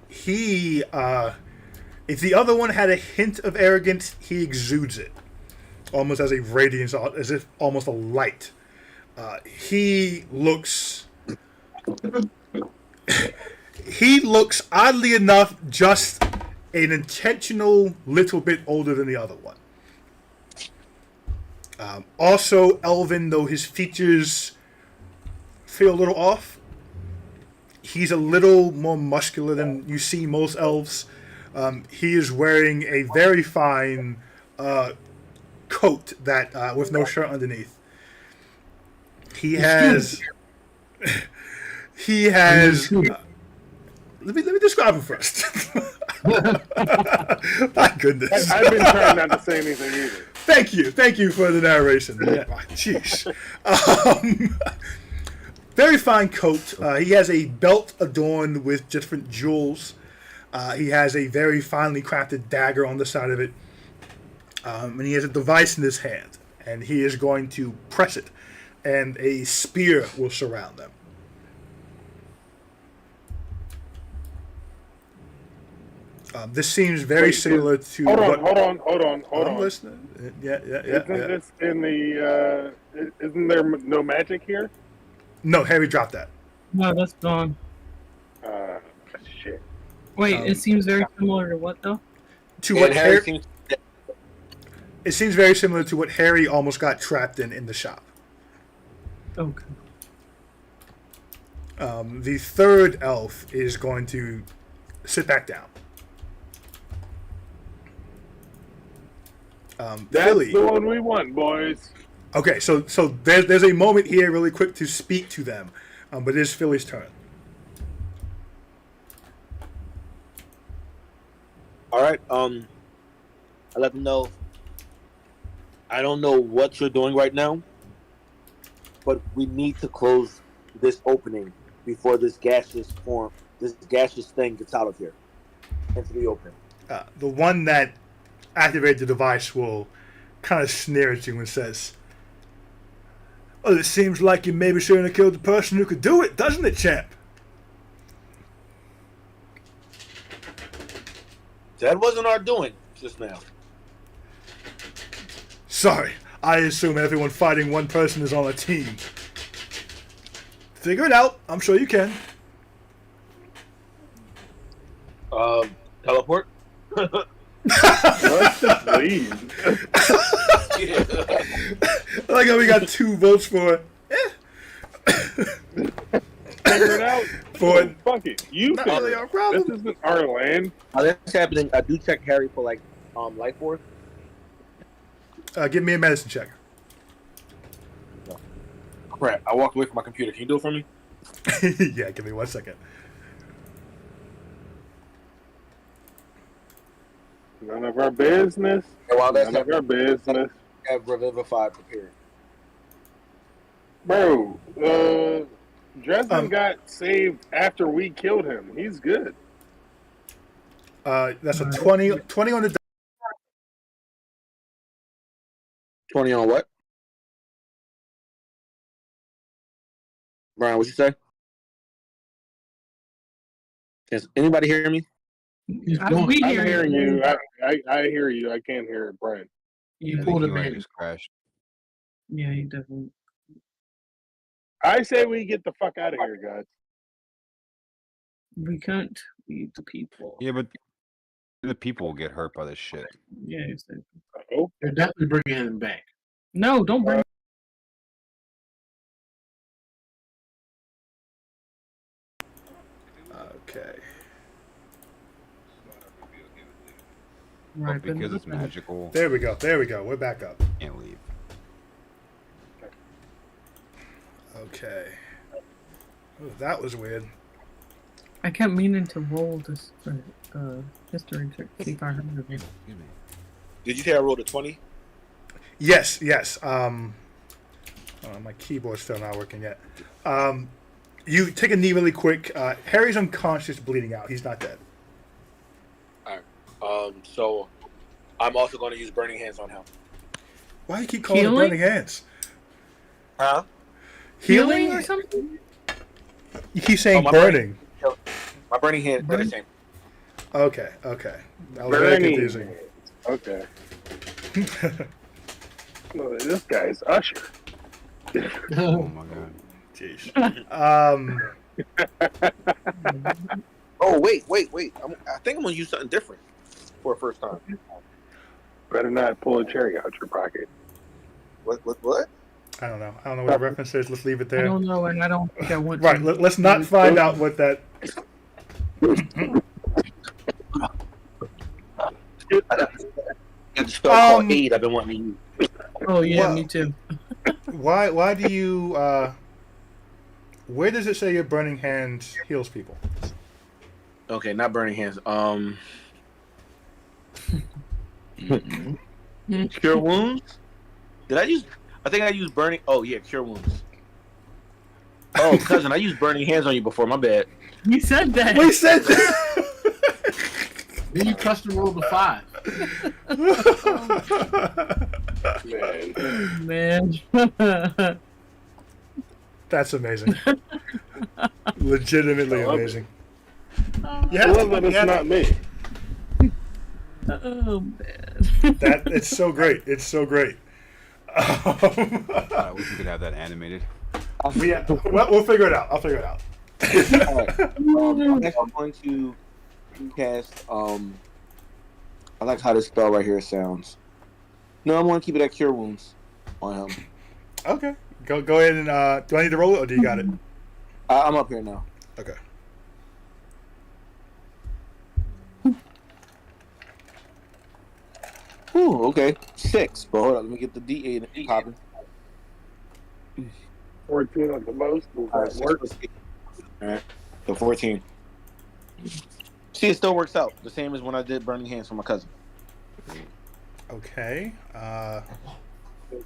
He, if the other one had a hint of arrogance, he exudes it, almost as a radiance, as if almost a light. He looks oddly enough just an intentional little bit older than the other one. Also elven, though his features feel a little off. He's a little more muscular than you see most elves. He is wearing a very fine coat that with no shirt underneath. He has. Let me describe him first. My goodness. I've been trying not to say anything either. Thank you for the narration. Yeah, jeez. Very fine coat. He has a belt adorned with different jewels. He has a very finely crafted dagger on the side of it. And he has a device in his hand. And he is going to press it. And a spear will surround them. This seems very similar to. Hold on. I'm listening. Yeah. Isn't this in the? Isn't there no magic here? No, Harry dropped that. No, that's gone. Shit. Wait, it seems very similar to what though? To what Harry? seems It seems very similar to what Harry almost got trapped in the shop. Okay. The third elf is going to sit back down. That's Philly. the one we want, boys. Okay, so there's a moment here really quick to speak to them, but it is Philly's turn. all right. I let them know. I don't know what you're doing right now, but we need to close this opening before this gaseous thing gets out of here into the open. The one that activated the device will kind of sneer at you and says, "Well, it seems like you maybe shouldn't have killed the person who could do it, doesn't it, champ?" That wasn't our doing just now. Sorry, I assume everyone fighting one person is on a team. Figure it out. I'm sure you can. Teleport. Let's just leave. I like how we got 2 votes for Figure it out. For Fuck it. You not figure really it our out. problem. This isn't our land. While that's happening, I do check Harry for life force. Give me a medicine check. Crap! I walked away from my computer. Can you do it for me? Yeah, give me 1 second. None of our business. And while that's None of our business. have Revivify prepared. Bro, Dresden got saved after we killed him. He's good. That's a 20 on the 20 on what? Brian, what you say? Can anybody hear me? We I'm hear hearing you. I hear you. I can't hear it, Brian. You I pulled think it you back. just crashed. Yeah, you definitely. I say we get the fuck out of here, guys. We can't lead the people. Yeah, but the people will get hurt by this shit. Yeah, exactly. Oh, They're definitely bringing him back. No, don't bring. Okay. Right, But because it's magical, There we go. We're back up. can't leave. Okay. Oh, that was weird. I kept meaning to roll this history check. See if I heard it. Excuse me. Did you say I rolled a 20? Yes. My keyboard's still not working yet. You take a knee really quick. Harry's unconscious, bleeding out. He's not dead. So I'm also going to use Burning Hands on him. Why do you keep calling it Healing? burning hands? Huh? Healing or something? You keep saying my burning. My Burning Hands are the same. Okay. That was very Burning. confusing. Okay. No, this guy's Usher. Oh my god. Jeez. Oh, wait. I think I'm going to use something different for a first time. Better not pull a cherry out your pocket. What? I don't know what the reference is. Let's leave it I there. don't know, and I don't think I want Right. to. Let's not find out what that. Got the spell called Um, Aid I've been wanting to use. Oh yeah, Well- me too. Why do you? Where does it say your burning hands heals people? Okay, not Burning Hands. Cure Wounds? I think I used Burning... Oh, yeah, Cure Wounds. Oh, cousin, I used Burning Hands on you before. My bad. You said that. We said that. Then you custom roll the 5. Man. Man. That's amazing. Legitimately I love it. amazing. I love that it's not me. Oh man. It's so great. It's so great. I wish we could have that animated. Yeah, well, we'll figure it out. I'll figure it out. Alright. Next, I'm going to cast... I like how this spell right here sounds. No, I'm going to keep it at Cure Wounds on him. Okay. Go ahead and do I need to roll it or do you got it? I'm up here now. Okay. Ooh, okay. 6. But hold on, let me get the D8 popping. 14 at the most. Does Alright, that work? Alright, so 14. See, it still works out. The same as when I did Burning Hands for my cousin. Okay. Does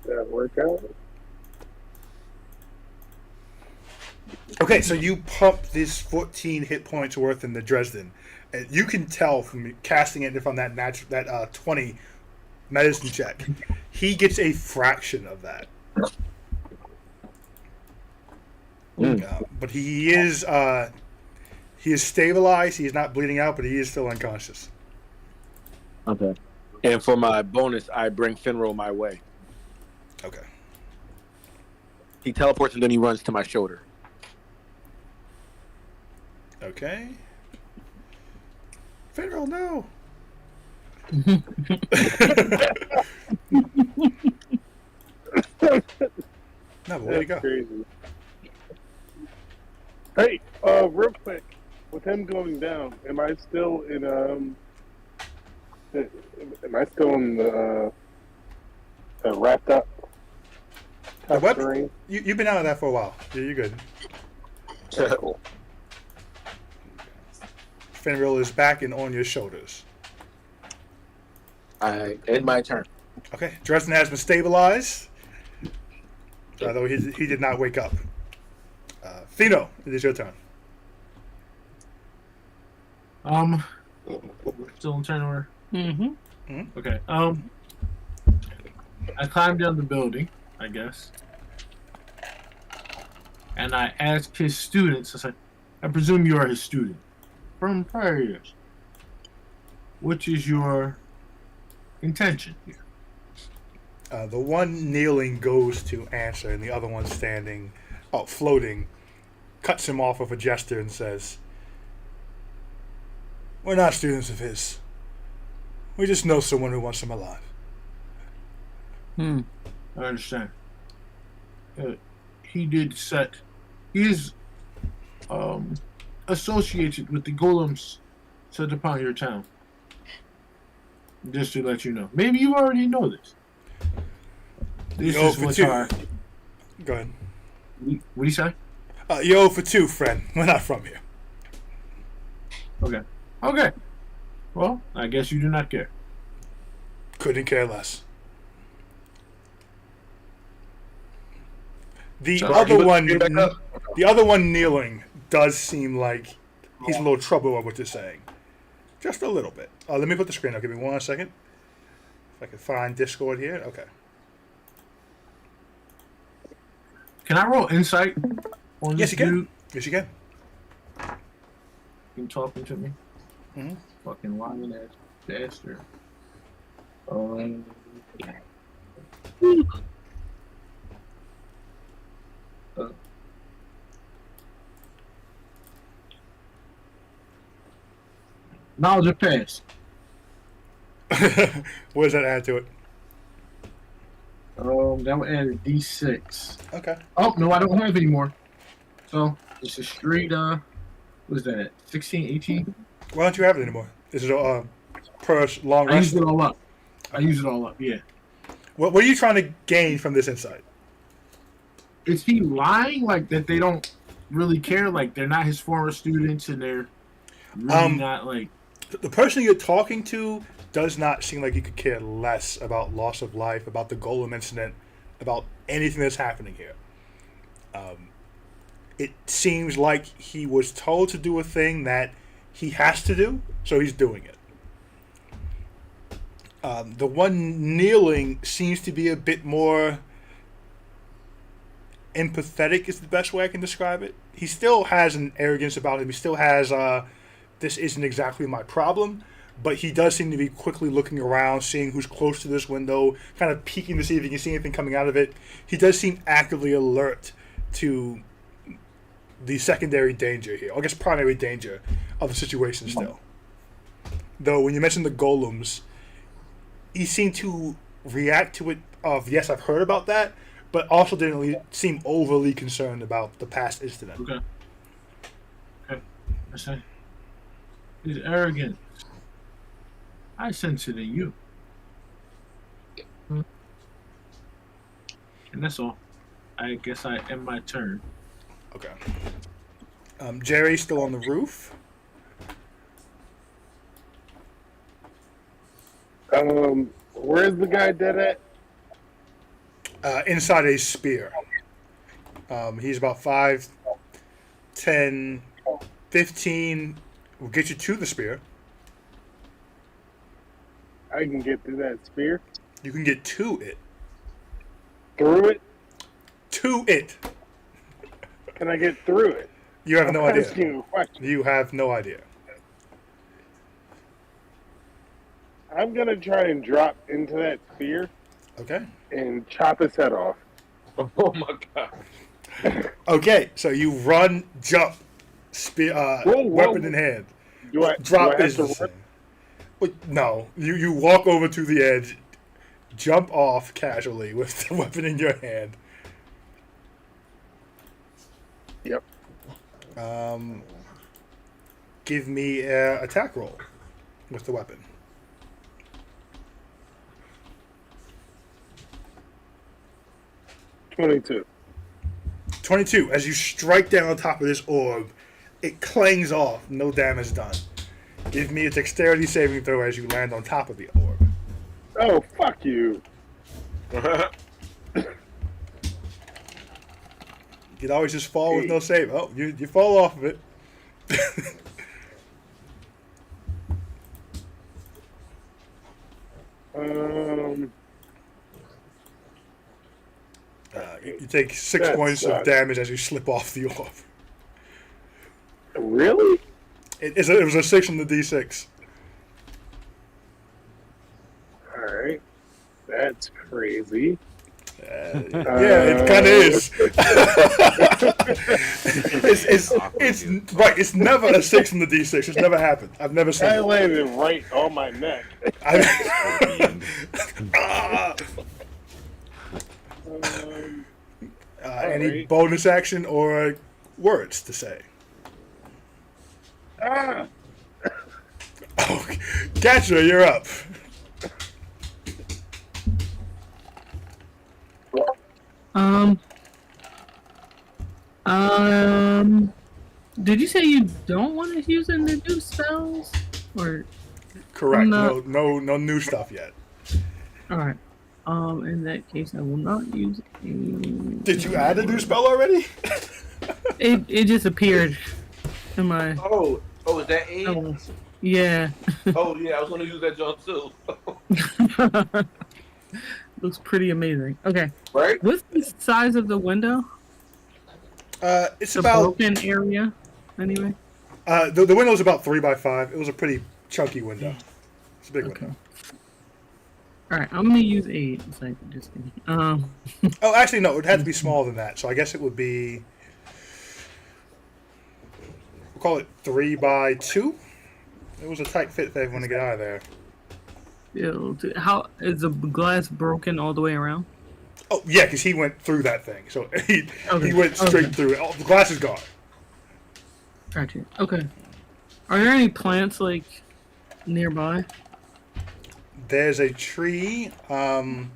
that work out? Okay, so you pump this 14 hit points worth in the Dresden. And you can tell from casting it from that 20 medicine check, he gets a fraction of that. But he is stabilized. He's not bleeding out, but he is still unconscious. Okay. And for my bonus, I bring Finro my way. Okay. He teleports and then he runs to my shoulder. Okay. Federal, no. No, but where'd he go? Crazy. Hey, real quick, with him going down, am I still in the wrapped up The what? terrain? You've been out of that for a while. Yeah, you're good. Cool. Fenrir is back and on your shoulders. I end my turn. Okay, Dresden has been stabilized, although he did not wake up. Fino, it is your turn. Still in turn order. Mm-hmm. Okay. I climbed down the building, I guess, and I asked his students. I said, "I presume you are his student from prior years. Which is your intention here?" The one kneeling goes to answer, and the other one standing, floating, cuts him off with a gesture and says, "We're not students of his. We just know someone who wants him alive." Hmm. I understand. He is associated with the golems set upon your town. Just to let you know. Maybe you already know this. This Yo, is for what two. our... Go ahead. What do you say? Yo for two, friend. We're not from here. Okay. Okay. Well, I guess you do not care. Couldn't care less. The So, other you one, look back up? the other one kneeling, does seem like he's a little troubled with what you're saying, just a little bit. Let me put the screen up. Give me 1 second. If I can find Discord here. Okay. Can I roll insight on Yes, this you can. dude? Yes, you can. You talking to me? Mhm. Fucking lying ass bastard. Knowledge of past. What does that add to it? That would add a D6. Okay. Oh no, I don't have any more. So it's a straight what is that? 16, 18? Why don't you have it anymore? Is it a per long I rest? used it all up. Yeah. What are you trying to gain from this insight? Is he lying like that they don't really care? Like they're not his former students and they're really not like The person you're talking to does not seem like he could care less about loss of life, about the Golem incident, about anything that's happening here. It seems like he was told to do a thing that he has to do, so he's doing it. The one kneeling seems to be a bit more empathetic, is the best way I can describe it. He still has an arrogance about him. He still has, this isn't exactly my problem, but he does seem to be quickly looking around, seeing who's close to this window, kind of peeking to see if he can see anything coming out of it. He does seem actively alert to the secondary danger here, or I guess primary danger of the situation still. Though when you mentioned the golems, he seemed to react to it of, yes, I've heard about that, but also didn't seem overly concerned about the past incident. okay. I say he's arrogant. I sense it in you. And that's all. I guess I end my turn. Okay. Jerry's still on the roof. Where's the guy dead at? Inside a spear. He's about 5, 10, 15. We'll get you to the spear. I can get through that spear. You can get to it. Through it? To it. Can I get through it? You have no I'm idea. asking you a question. You have no idea. I'm gonna try and drop into that spear Okay. and chop his head off. Oh my god. Okay. So you run, jump, spear, Whoa. weapon in hand. Do I Drop have is to the run? same. Wait, no. You walk over to the edge, jump off casually with the weapon in your hand. Yep. Give me an attack roll with the weapon. 22. 22. As you strike down on top of this orb, it clangs off. No damage done. Give me a dexterity saving throw as you land on top of the orb. Oh, fuck you. You could always just fall with no save. Oh, you fall off of it. You take 6 That points of sucks. damage as you slip off the orb. Really? It was a 6 on the d6. Alright. That's crazy. Yeah, it kind of is. it's right. It's never a 6 on the d6. It's never happened. I've never seen I it. landed right on my neck. Any Alright. bonus action or words to say? Ah! Oh, Gatra, you're up. Did you say you don't want to use any new spells? Or Correct. I'm not- No new stuff yet. alright. In that case I will not use any. Did you add a new spell already? It just appeared in my Oh, is that aid? oh, yeah. Oh yeah, I was gonna use that John too. Looks pretty amazing. Okay. Right? What's the size of the window? It's The about broken area, anyway. the window's about 3 by 5. It was a pretty chunky window. It's a big Okay. window. All right, I'm gonna use 8. It's like just Oh, actually no, it had to be smaller than that. So I guess it would be. We'll call it 3 by 2. It was a tight fit for everyone to get out of there. how is the glass broken all the way around? Oh yeah, because he went through that thing, so he Okay. went straight Okay. through it. Oh, the glass is gone. Gotcha. Okay. Are there any plants like nearby? There's a tree 10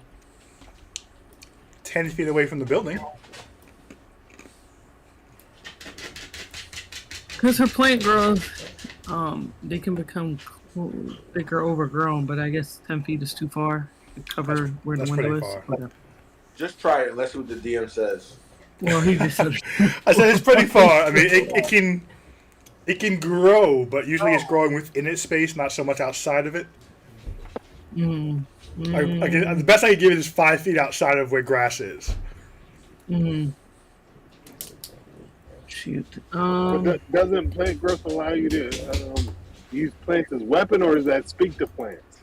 feet away from the building. Because her plant grows, they can become bigger, overgrown. But I guess 10 feet is too far to cover where the That's window is. pretty far. Okay. Just try it. Let's see what the DM says. Well, he just said. I said it's pretty far. I mean, it can grow, but usually it's growing within its space, not so much outside of it. Mm, The best I can give it is 5 feet outside of where grass is. Shoot. But doesn't plant growth allow you to use plants as weapon, or is that speak to plants?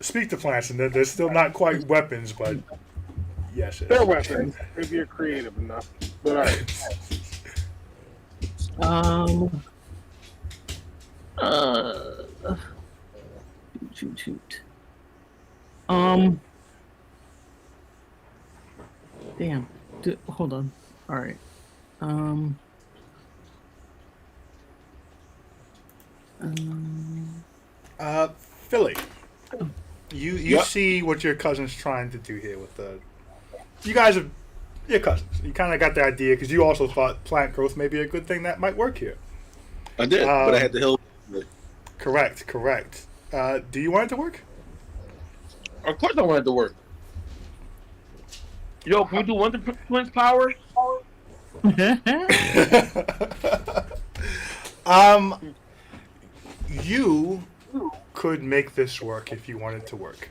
Speak to plants, and they're still not quite weapons, but yes, it They're is. weapons if you're creative enough. But all right. Shoot. Damn. Hold on. All right. Philly, you Yep. see what your cousin's trying to do here with the. You guys are your cousins. You kind of got the idea because you also thought plant growth may be a good thing that might work here. I did, but I had to help. Correct. Do you want it to work? Of course, I wanted to work. Yo, can we do one twins power? You could make this work if you wanted to work.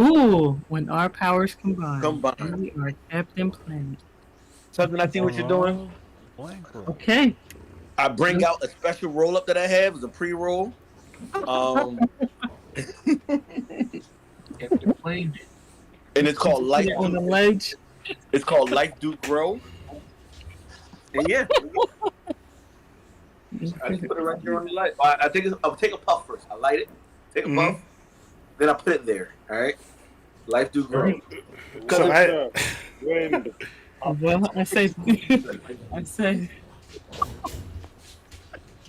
Ooh, when our powers combine, Combine. we are Captain Planet. Something I see what you're doing. Okay. I bring out a special roll up that I have as a pre-roll. And it's called Life. Get on the ledge. It's called Life Do Grow. And yeah, I just put it right there on the light. I think I'll take a puff first. I light it, take a puff, then I put it there. All right, Life Do Grow. So Wind. Well, I say,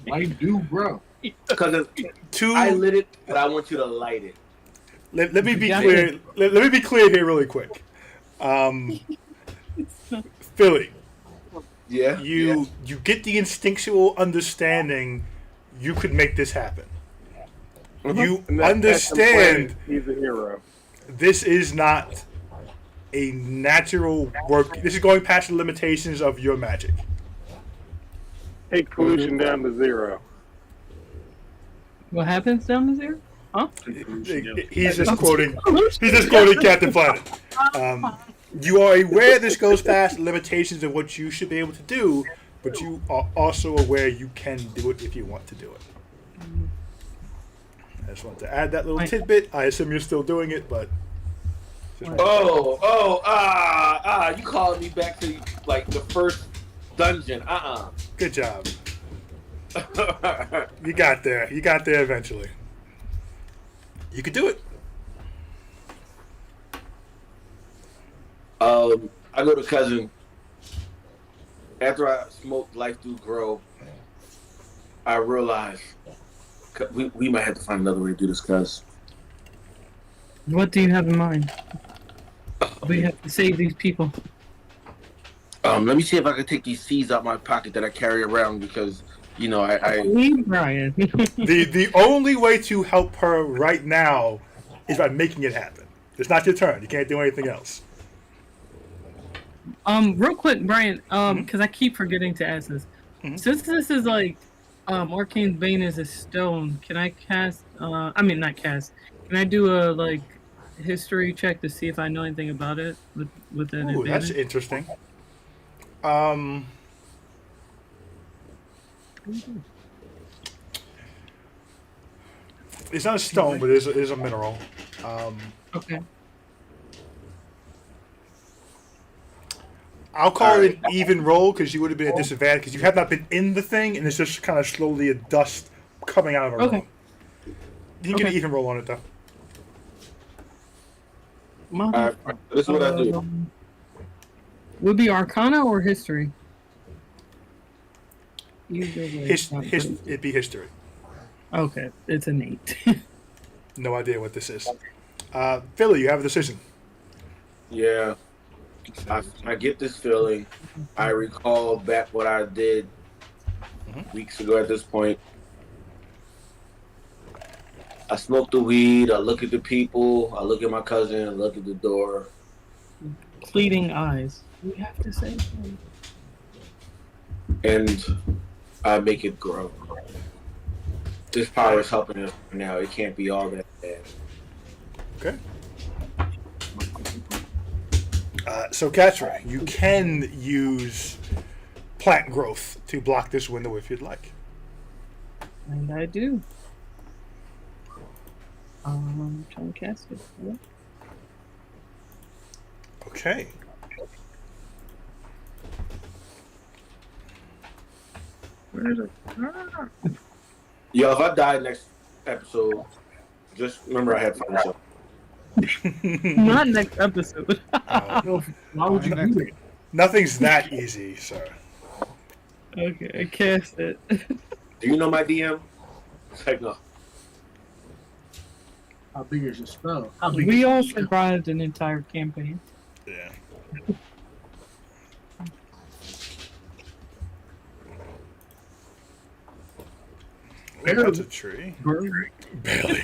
Life do grow. Because two. I lit it, but I want you to light it. Let me be Yeah. clear. Let me be clear here, really quick. Philly, Yeah. you get the instinctual understanding you could make this happen. You And that's understand he's a hero. this is not a natural work. This is going past the limitations of your magic. Take pollution down to 0. What happens down to 0? Huh? He's just quoting. He's just quoting Captain Planet. You are aware this goes past the limitations of what you should be able to do, but you are also aware you can do it if you want to do it. I just wanted to add that little tidbit. I assume you're still doing it, but. You calling me back to like the first dungeon? Good job. You got there. You got there eventually. You could do it. I go to cousin. After I smoked Life Do Grow, I realized we might have to find another way to do this, cuz. What do you have in mind? We have to save these people. Let me see if I can take these seeds out my pocket that I carry around because, you know, I Leave Brian. The only way to help her right now is by making it happen. It's not your turn. You can't do anything else. Real quick, Brian, because I keep forgetting to ask this. Since this is like, Arcane Bane is a stone, can I cast, not cast, can I do a, like, history check to see if I know anything about it with an Ooh, advantage? that's interesting. It's not a stone, but it is a mineral. Okay. I'll call it an even roll because you would have been at disadvantage because you have not been in the thing, and it's just kind of slowly a dust coming out of her. Okay. You can get an even roll on it though. this is what I do. Would be Arcana or History? It'd be history. Okay, it's an 8. No idea what this is. Philly, you have a decision. Yeah. I get this feeling. I recall back what I did weeks ago at this point. I smoke the weed, I look at the people, I look at my cousin, I look at the door. Pleading eyes. We have to say something. And I make it grow. This power is helping us now. It can't be all that bad. Okay. So, Katra, you can use plant growth to block this window if you'd like. And I do. I'm trying to cast it. Yeah. Okay. Where is it? Yo, if I die next episode, just remember I had fun. So. Not next episode. Why would you do that? Nothing's that easy, sir. Okay, I cast it. Do you know my DM? It's like, no. How big is your spell? How big We is all your spell? survived an entire campaign. Yeah. That's a tree. Barely.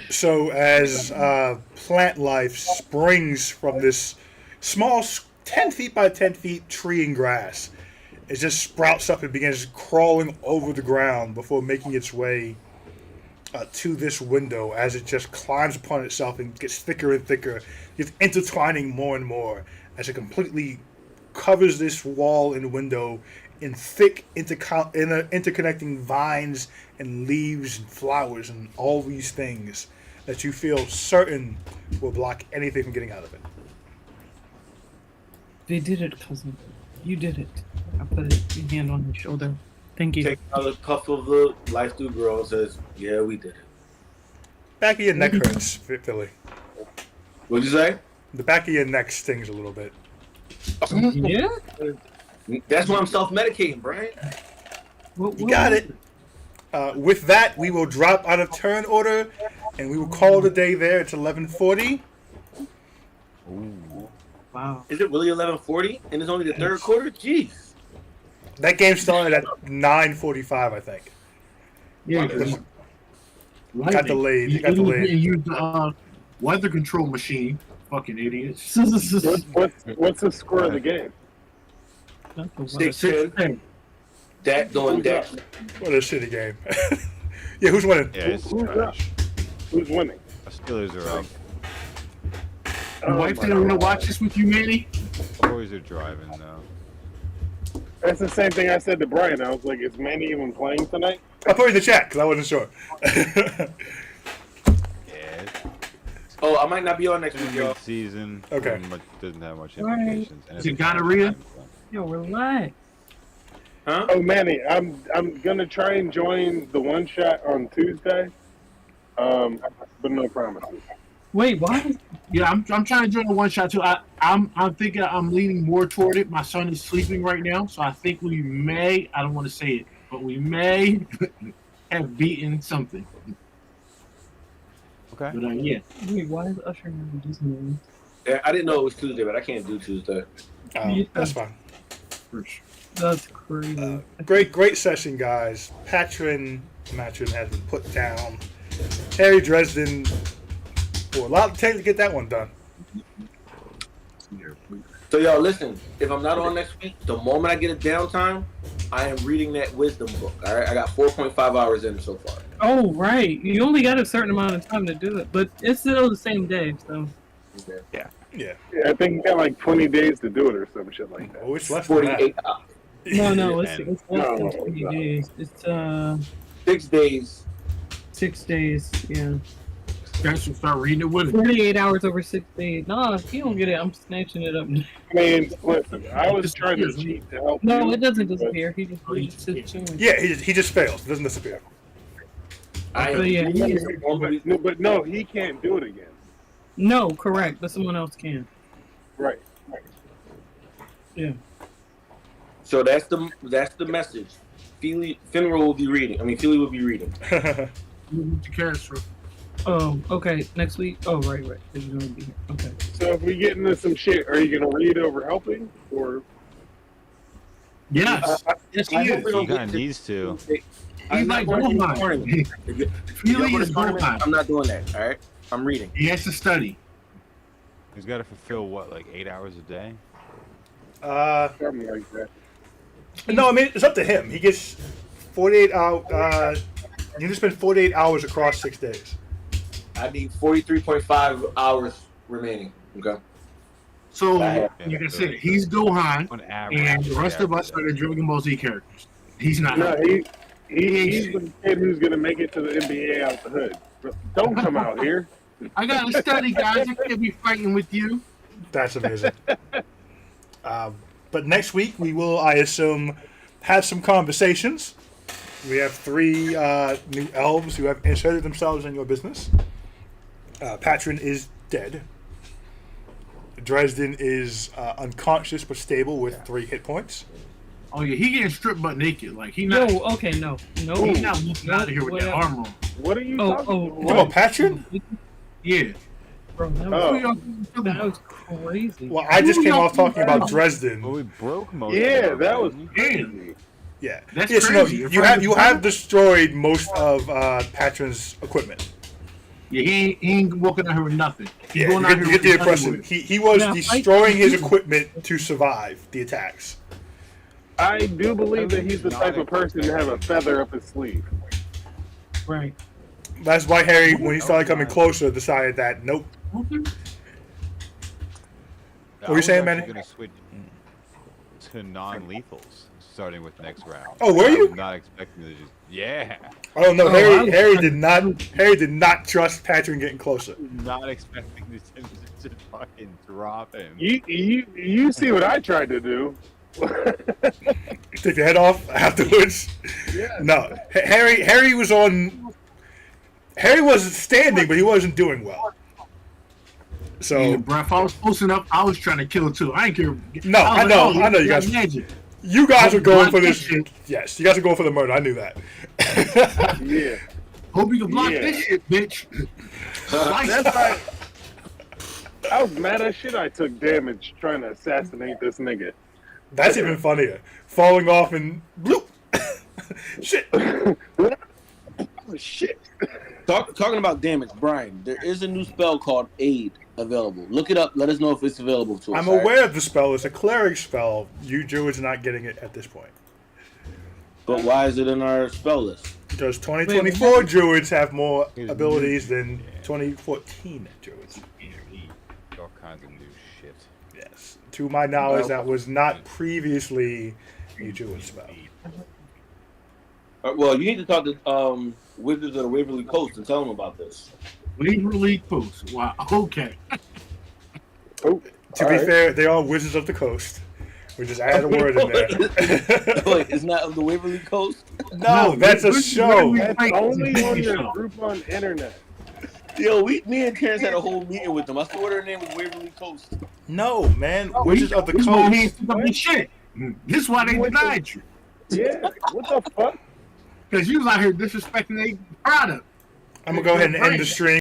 So as plant life springs from this small 10 feet by 10 feet tree and grass, it just sprouts up and begins crawling over the ground before making its way to this window as it just climbs upon itself and gets thicker and thicker, gets intertwining more and more as it completely covers this wall and window in thick interconnecting vines and leaves and flowers and all these things that you feel certain will block anything from getting out of it. They did it, cousin. You did it. I put a hand on his shoulder. Thank you. Take another puff of the Life Do Grow and says, yeah, we did it. Back of your neck hurts, Philly. What'd you say? The back of your neck stings a little bit. Yeah? That's why I'm self-medicating, Brian. You got it. With that, we will drop out of turn order, and we will call the day there. It's 11:40. Wow. Is it really 11:40? And it's only the third quarter? Jeez. That game started at 9:45, I think. Yeah, 'cause Got delayed. It got You delayed. use the weather control machine. Fucking idiots. What's the score of the game? 6-10. That doing that. What a shitty game. Yeah, who's winning? Yeah, it's Who's trash. up? Who's winning? The Steelers are up. Your wife didn't want to watch this with you, Manny? Boys are driving though. That's the same thing I said to Brian. I was like, is Manny even playing tonight? I put it in the chat because I wasn't sure. Yeah, Oh, I might not be on next it's week, a y'all. good season. Okay. Doesn't have much Right. implications. And Is it's it a fun gonorrhea? time, so. Yo, relax. Huh? Oh, Manny, I'm gonna try and join the one shot on Tuesday. But no promises. Wait, why? Yeah, I'm trying to join the one shot too. I'm thinking I'm leaning more toward it. My son is sleeping right now, so I think we may. I don't want to say it, but we may have beaten something. Okay. But yeah, Wait, why is Usher never Disney? Yeah, I didn't know it was Tuesday, but I can't do Tuesday. That's fine. for sure. That's crazy. Great session, guys. Patron Matron has been put down. Harry Dresden, for a lot of time to get that one done. So y'all listen, if I'm not on next week, the moment I get a downtime, I am reading that wisdom book. All right, I got 4.5 hours in so far. Oh, right. You only got a certain amount of time to do it, but it's still the same day, so. Yeah. Yeah, I think you got like 20 days to do it or some shit like that. Oh, it's less than that. 48 hours. No, it's less than No, 20 no. days. It's 6 days. 6 days, yeah. Guys should start reading it with it. 48 hours over 6 days. No, if you don't get it, I'm snatching it up. I mean, listen, I was trying to cheat to help No, you. it doesn't but- disappear. He just sits chilling. Yeah, he just fails. It doesn't disappear. I But am yeah, he is. But no, he can't do it again. No, correct, but someone else can. Right. Yeah. So that's the message. Finra will be reading. I mean, Philly will be reading. Move to Castro. Oh, okay. Next week. Oh, right. He's gonna be here. Okay. So if we get into some shit, are you gonna read over helping or? Yes, yes, he I hope is. we don't He kind of get needs to. I'm He's not like going to the Gohan. tournament. If y'all Feely go to is the tournament, Gohan. I'm not doing that. All right, I'm reading. He has to study. He's got to fulfill what, like 8 hours a day? Something like that. No, I mean, it's up to him. He gets 48 hours. You just spend 48 hours across 6 days. I need 43.5 hours remaining. Okay. So, Yeah, like I said, he's Gohan, On average. and the rest of us are the Dragon Ball Z characters. He's not. No, he's the kid who's gonna make it to the NBA out the hood. But don't come out here. I gotta study, guys. I can't be fighting with you. That's amazing. But next week we will, I assume, have some conversations. We have 3 new elves who have inserted themselves in your business. Patron is dead. Dresden is unconscious but stable with 3 hit points. Oh yeah, he getting stripped butt naked. Like he not. No, okay, no. He's not moving out of here with that armor on. What are you Oh, talking oh, about? Come on, Patron? Yeah. Bro, that Oh. was crazy. Well, I just came off talking about Well, Dresden. we broke most of Yeah, them, that was didn't crazy. Yeah, That's yes, no, crazy. you have destroyed most of Patron's equipment. Yeah, he ain't walking out here with nothing. He's Yeah, going you out get, here you get the with nothing impression with it. he was Yeah, destroying his equipment to survive the attacks. I do believe that he's the type of person to have a feather up his sleeve. Right. That's why Harry, when he started coming closer, decided that nope. Okay. What were you saying, Manny? going to switch to non-lethals starting with next round. Oh, were you? I'm not expecting to just Oh no, Oh, I was- Harry did not trust Patron getting closer. not expecting to fucking drop him. You see what I tried to do? Take the head off afterwards. Yeah. No, Harry was on. Harry was standing, but he wasn't doing well. So Yeah, bro, if I was close enough, I was trying to kill too. I ain't care. No, I know you guys. Imagine. you guys are going for this. Shit. Yes, you guys are going for the murder. I knew that. Yeah. Hope you can block Yeah. this shit, bitch. That's right. I was mad as shit I took damage trying to assassinate this nigga. That's even funnier. Falling off and bloop. Shit. Oh, shit. Talking about damage, Brian, there is a new spell called Aid available. Look it up. Let us know if it's available to us. I'm all right? aware of the spell. It's a cleric spell. You Druids are not getting it at this point. But why is it in our spell list? Because 2024 Druids have more abilities than 2014 Druids. All kinds of new shit. Yes. To my knowledge, that was not previously a Druid spell. Well, you need to talk to Wizards of the Waverly Coast and tell them about this. Waverly Coast. Wow. Okay. Oh, To be fair, they are Wizards of the Coast. We just add a word in there. Wait, it's not of the Waverly Coast? No, that's a show. That's only on your Groupon internet. Yo, me and Terrence had a whole meeting with them. I swear their name was Waverly Coast. No, man. Wizards of the This is why he Coast. ain't took up your shit. This is why they denied you. Yeah, what the fuck? Because you was out here disrespecting their product. I'm going to go ahead and end the stream.